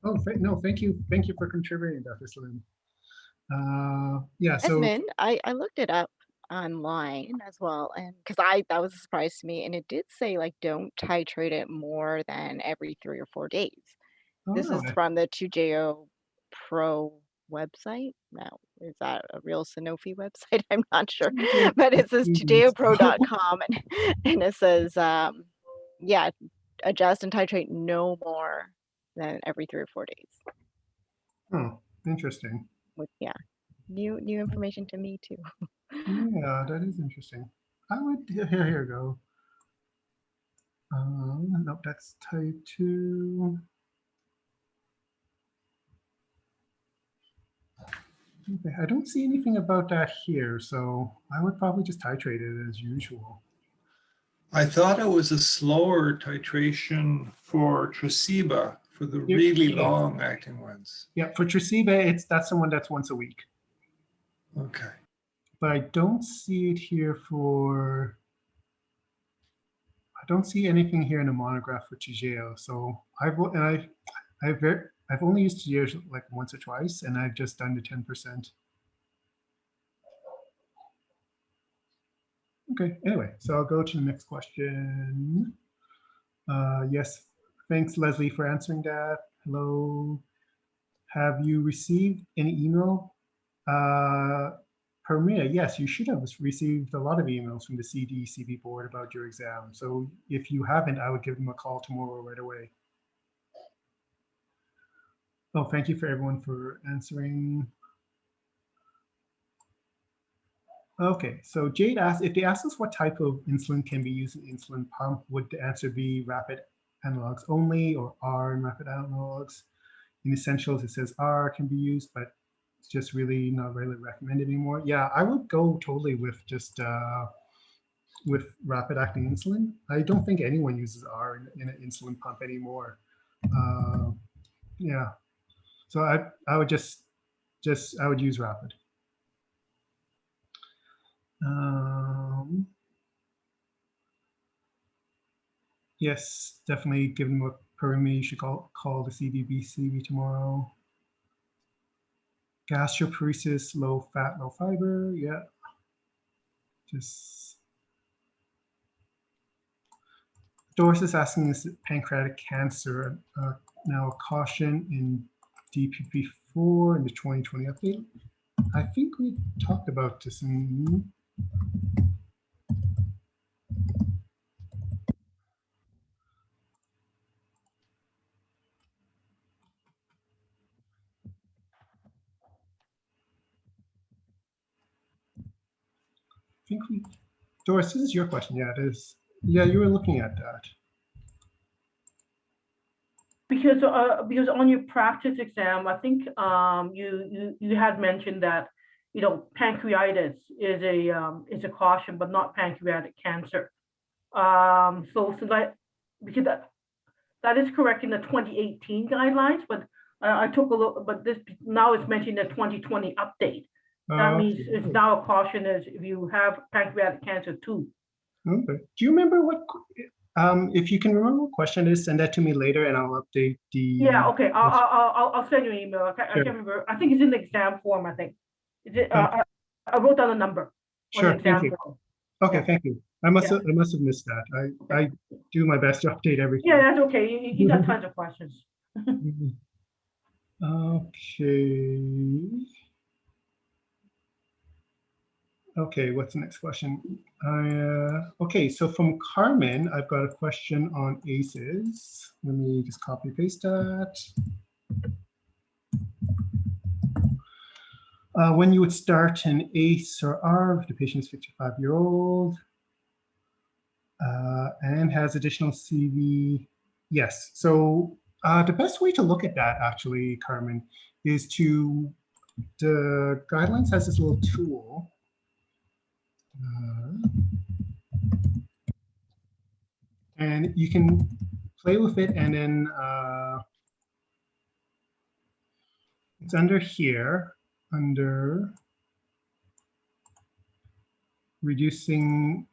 Oh, no, thank you. Thank you for contributing, Dr. Slim. Yeah, so Esmond, I looked it up online as well, and because that was a surprise to me, and it did say like don't titrate it more than every 3 or 4 days. This is from the Toujeo Pro website. Now, is that a real Sanofi website? I'm not sure, but it says toujeopro.com, and it says, yeah, adjust and titrate no more than every 3 or 4 days. Oh, interesting. Yeah, new information to me too. Yeah, that is interesting. I would, here we go. Nope, that's type 2. Okay, I don't see anything about that here, so I would probably just titrate it as usual. I thought it was a slower titration for Tresiba, for the really long acting ones. Yeah, for Tresiba, that's the one that's once a week. Okay. But I don't see it here for, I don't see anything here in the monograph for Toujeo. So I've only used Toujeo like once or twice, and I've just done the 10%. Okay, anyway, so I'll go to the next question. Yes, thanks, Leslie, for answering that. Hello. Have you received an email? Permia, yes, you should have received a lot of emails from the CB board about your exam. So if you haven't, I would give them a call tomorrow right away. Oh, thank you for everyone for answering. Okay, so Jade asked, if they ask us what type of insulin can be used in insulin pump, would the answer be rapid analogs only or R and rapid analogs? In essentials, it says R can be used, but it's just really not really recommended anymore. Yeah, I would go totally with just with rapid acting insulin. I don't think anyone uses R in an insulin pump anymore. Yeah, so I would I would use rapid. Yes, definitely give them a Perimi. You should call the CBBCB tomorrow. Gastroparesis, low fat, low fiber. Yeah. Just Doris is asking, is pancreatic cancer now a caution in DPP4 in the 2020 update? I think we talked about this in. I think we, Doris, this is your question. Yeah, it is. Yeah, you were looking at that. Because on your practice exam, I think you had mentioned that pancreatitis is a caution, but not pancreatic cancer. So because that is correct in the 2018 guidelines, but I took a look, but this now it's mentioned in the 2020 update. That means it's now a caution as if you have pancreatic cancer too. Okay. Do you remember what? If you can remember what question it is, send that to me later, and I'll update the. Yeah. Okay. I'll send you an email. I can't remember. I think it's in the exam form. I think. Is it? I wrote down a number. Sure. Thank you. Okay. Yeah. Thank you. I must have missed that. I do my best to update everything. Yeah, that's okay. You got tons of questions. Okay. Okay, what's the next question? Okay, so from Carmen, I've got a question on ACEs. Let me just copy paste that. When you would start an ACE or ARB if the patient is 55-year-old and has additional CV. Yes, so the best way to look at that actually, Carmen, is the guidelines has this little tool. And you can play with it and then It's under here, under reducing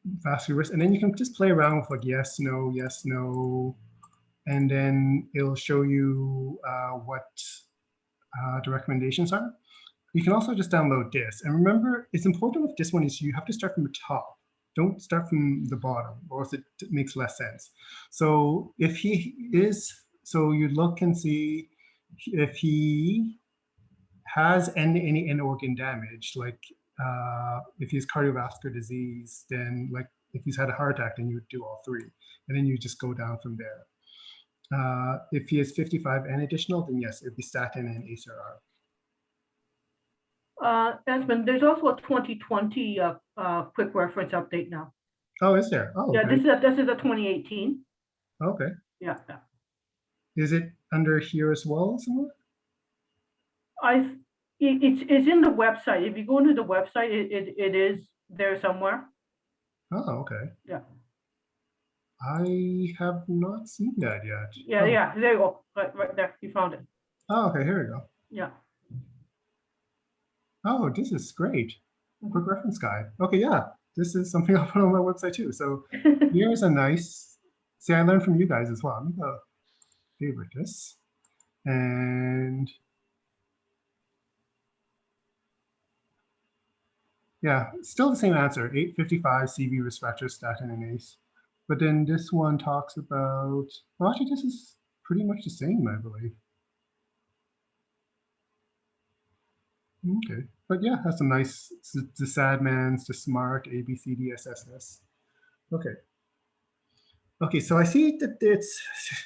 vascular risk. And then you can just play around with like yes, no. And then it'll show you what the recommendations are. You can also just download this. And remember, it's important with this one is you have to start from the top. Don't start from the bottom, or else it makes less sense. So if he is, so you look and see if he has any end organ damage, like if he's cardiovascular disease, then like if he's had a heart attack, then you would do all three. And then you just go down from there. If he is 55 and additional, then yes, it'd be statin and ACRR. Esmond, there's also a 2020 quick reference update now. Oh, is there? Oh, yeah, okay. this is a 2018. Okay. Yeah. Is it under here as well somewhere? It's in the website. If you go into the website, it is there somewhere. Oh, okay. Yeah. I have not seen that yet. Yeah, yeah. There you go. Right there. You found it. Oh, okay. Here we go. Yeah. Oh, this is great. Quick reference guide. Okay, yeah. This is something I'll put on my website too. So here's a nice, see, I learned from you guys as well. I'm gonna favorite this. And yeah, still the same answer, 855 CV risk factors, statin and ACE. But then this one talks about, well, actually this is pretty much the same, I believe. Okay, but yeah, has some nice, the SADMANs, the SMART, ABCD, SSS. Okay. Okay, so I see that it's,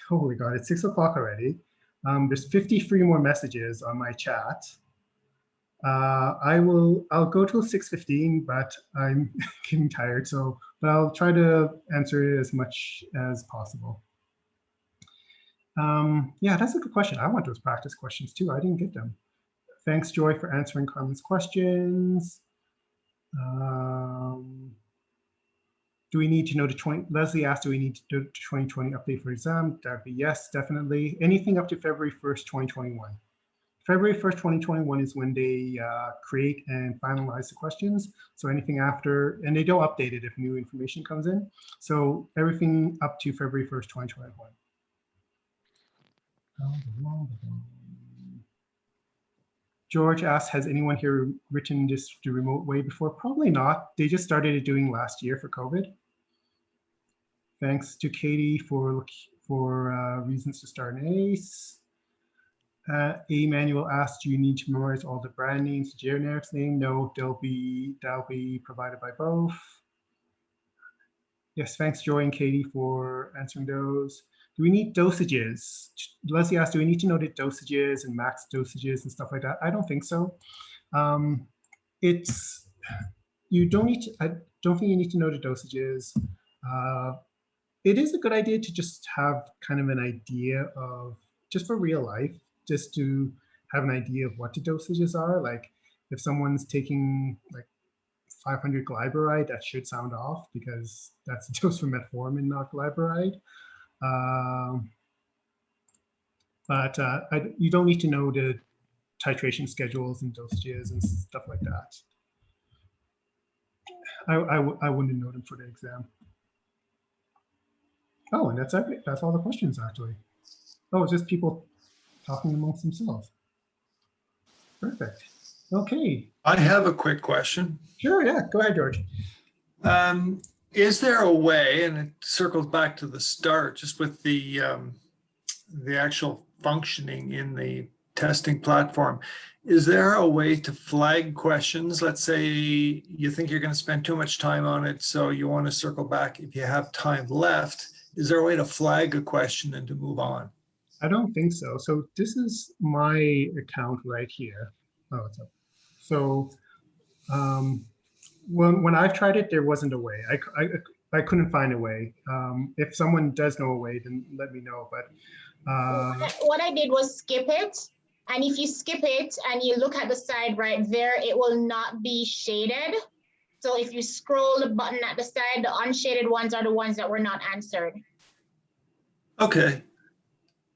holy God, it's 6 o'clock already. There's 53 more messages on my chat. I'll go till 6:15, but I'm getting tired, so, but I'll try to answer it as much as possible. Yeah, that's a good question. I want those practice questions too. I didn't get them. Thanks, Joy, for answering Carmen's questions. Do we need to know the Leslie asked, do we need to do the 2020 update for exam? That'd be yes, definitely. Anything up to February 1st, 2021. February 1st, 2021 is when they create and finalize the questions. So anything after, and they don't update it if new information comes in. So everything up to February 1st, 2021. George asks, has anyone here written this the remote way before? Probably not. They just started it doing last year for COVID. Thanks to Katie for reasons to start an ACE. Emmanuel asked, do you need to memorize all the brand names, generics name? No, that'll be provided by both. Yes, thanks Joy and Katie for answering those. Do we need dosages? Leslie asked, do we need to know the dosages and max dosages and stuff like that? I don't think so. You don't need to, I don't think you need to know the dosages. It is a good idea to just have kind of an idea of, just for real life, just to have an idea of what the dosages are. Like if someone's taking like 500 glyburide, that should sound off because that's a dose for metformin, not glyburide. You don't need to know the titration schedules and dosages and stuff like that. I wouldn't know them for the exam. Oh, and that's it. That's all the questions actually. Oh, it's just people talking amongst themselves. Perfect. Okay. I have a quick question. Sure, yeah, go ahead, George. Is there a way, and it circles back to the start, just with the actual functioning in the testing platform, is there a way to flag questions? Let's say you think you're going to spend too much time on it, so you want to circle back if you have time left. Is there a way to flag a question and to move on? I don't think so. So this is my account right here. Oh, it's up. So when I've tried it, there wasn't a way. I couldn't find a way. If someone does know a way, then let me know. But what I did was skip it. And if you skip it and you look at the side right there, it will not be shaded. So if you scroll the button at the side, the unshaded ones are the ones that were not answered. Okay,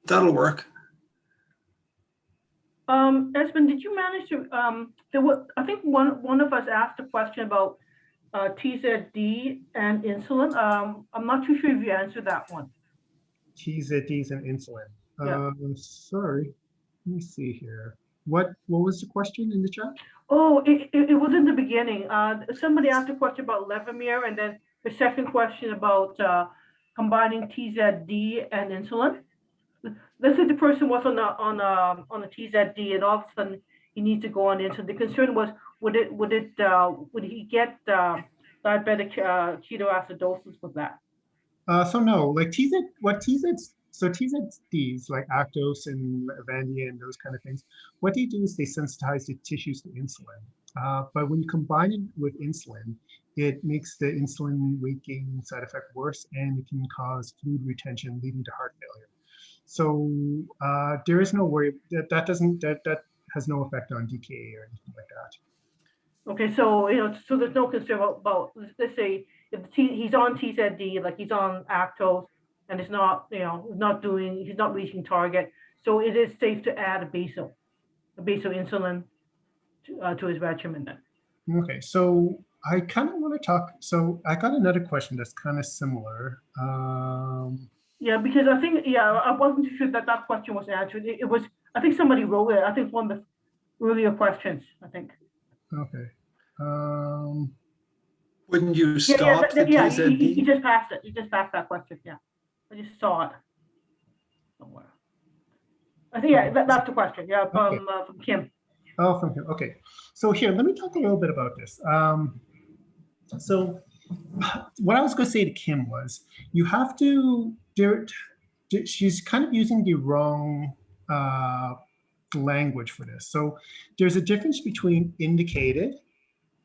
that'll work. Esmond, did you manage to, I think one of us asked a question about TZD and insulin. I'm not too sure if you answered that one. TZDs and insulin. Yeah. Sorry, let me see here. What was the question in the chat? Oh, it was in the beginning. Somebody asked a question about levemir, and then the second question about combining TZD and insulin. Let's say the person was on a TZD, and all of a sudden he needs to go on insulin. The concern was, would he get diabetic ketoacidosis with that? So no, like TZDs like Actos and Avandia and those kind of things, what they do is they sensitize the tissues to insulin. But when you combine it with insulin, it makes the insulin weight gain side effect worse, and it can cause fluid retention leading to heart failure. So there is no worry that has no effect on DKA or anything like that. Okay, so so there's no concern about, let's say if he's on TZD, like he's on Actos, and it's not, he's not reaching target. So it is safe to add a basal insulin to his regimen then. Okay, so I kind of want to talk. So I got another question that's kind of similar. Yeah, because I think, I wasn't sure that question was answered. It was, I think somebody wrote it. I think one of the earlier questions, I think. Okay. Wouldn't you stop the TZD? You just passed it. You just passed that question. Yeah, I just saw it somewhere. I think that's the question. Yeah, from Kim. Oh, from Kim. Okay. So here, let me talk a little bit about this. So what I was going to say to Kim was, you have to. She's kind of using the wrong language for this. So there's a difference between indicated,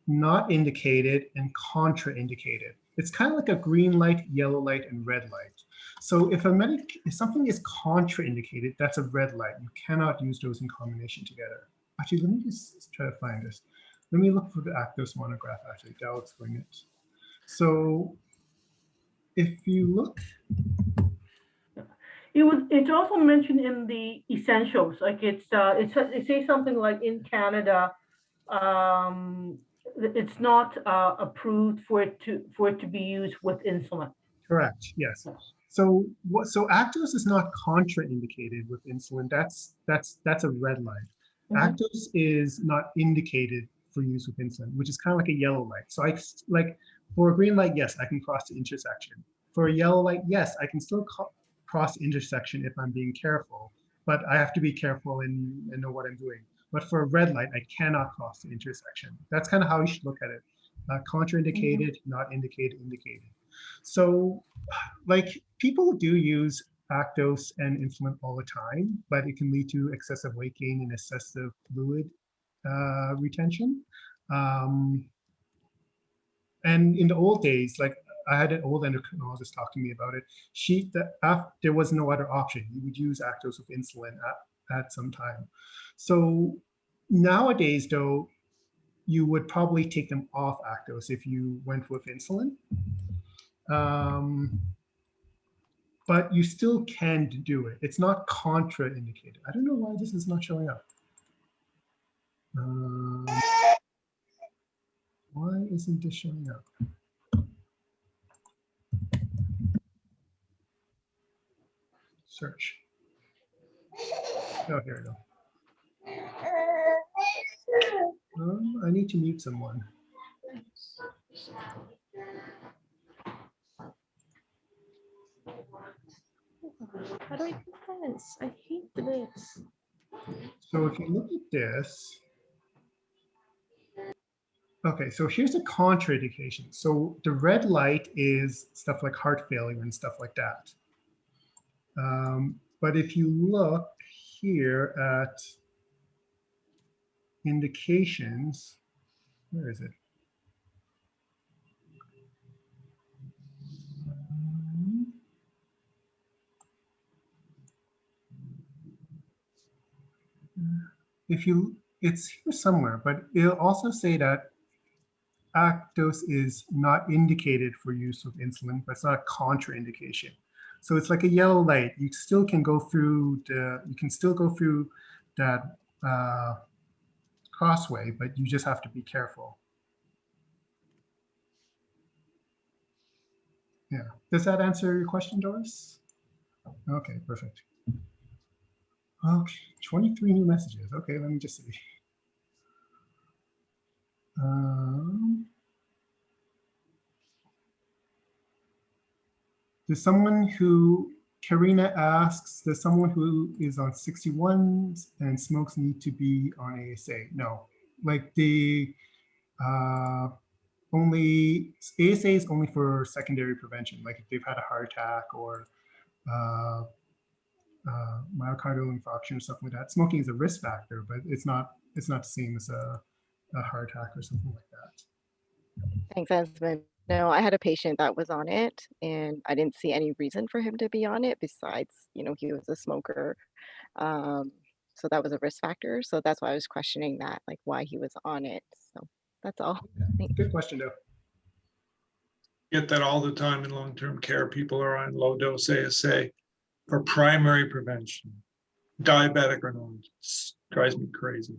not indicated, and contraindicated. It's kind of like a green light, yellow light, and red light. So if something is contraindicated, that's a red light. You cannot use those in combination together. Actually, let me just try to find this. Let me look for the Actos monograph, actually. That'll explain it. So if you look, it's also mentioned in the essentials. Like it says something like in Canada, it's not approved for it to be used with insulin. Correct. Yes. So Actos is not contraindicated with insulin. That's a red light. Actos is not indicated for use with insulin, which is kind of like a yellow light. So for a green light, yes, I can cross the intersection. For a yellow light, yes, I can still cross the intersection if I'm being careful, but I have to be careful and know what I'm doing. But for a red light, I cannot cross the intersection. That's kind of how you should look at it. Contraindicated, not indicated, indicated. So like people do use Actos and insulin all the time, but it can lead to excessive weight gain and excessive fluid retention. And in the old days, like I had an old endocrinologist talk to me about it. There was no other option. You would use Actos with insulin at some time. So nowadays, though, you would probably take them off Actos if you went with insulin. But you still can do it. It's not contraindicated. I don't know why this is not showing up. Why isn't this showing up? Search. Oh, here we go. I need to mute someone. How do I do this? I hate this. So if you look at this, okay, so here's a contraindication. So the red light is stuff like heart failure and stuff like that. But if you look here at indications, where is it? It's here somewhere, but it'll also say that Actos is not indicated for use with insulin, but it's not a contraindication. So it's like a yellow light. You still can go through that crossway, but you just have to be careful. Yeah. Does that answer your question, Doris? Okay, perfect. Okay, 23 new messages. Okay, let me just see. There's someone who, Karina asks, does someone who is on 61 and smokes need to be on ASA? No, like the only, ASA is only for secondary prevention, like if they've had a heart attack or myocardial infarction or something like that. Smoking is a risk factor, but it's not the same as a heart attack or something like that. Thanks, Esmond. No, I had a patient that was on it, and I didn't see any reason for him to be on it besides, you know, he was a smoker. So that was a risk factor. So that's why I was questioning that, like why he was on it. So that's all. Yeah. Good question, though. Get that all the time in long-term care. People are on low dose ASA for primary prevention, diabetic or not. It drives me crazy.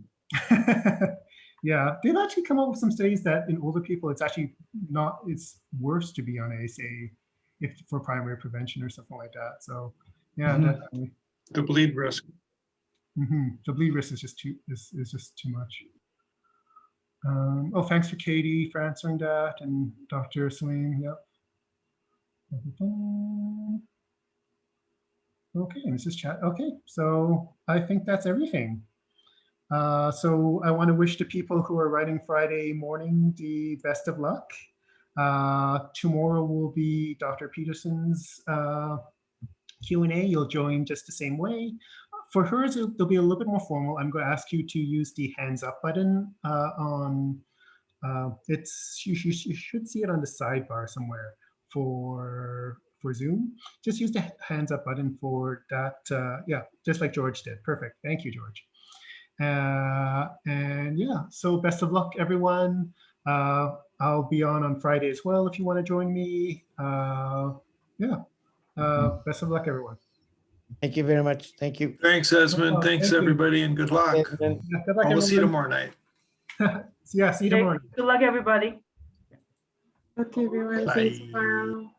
Yeah, they've actually come up with some studies that in older people, it's actually not, it's worse to be on ASA if for primary prevention or something like that. So yeah, definitely. The bleed risk. The bleed risk is just too much. Oh, thanks for Katie for answering that, and Dr. Salim. Yep. Okay, Mrs. Chat. Okay, so I think that's everything. So I want to wish the people who are writing Friday morning the best of luck. Tomorrow will be Dr. Peterson's Q&A. You'll join just the same way. For hers, it'll be a little bit more formal. I'm going to ask you to use the hands up button on, you should see it on the sidebar somewhere for Zoom. Just use the hands up button for that. Yeah, just like George did. Perfect. Thank you, George. And yeah, so best of luck, everyone. I'll be on Friday as well if you want to join me. Yeah, best of luck, everyone. Thank you very much. Thank you. Thanks, Esmond. Thanks, everybody, and good luck. Yeah, good luck, We'll see you tomorrow night. Yeah, see you tomorrow. Good luck, everybody. Okay, everyone. See you tomorrow.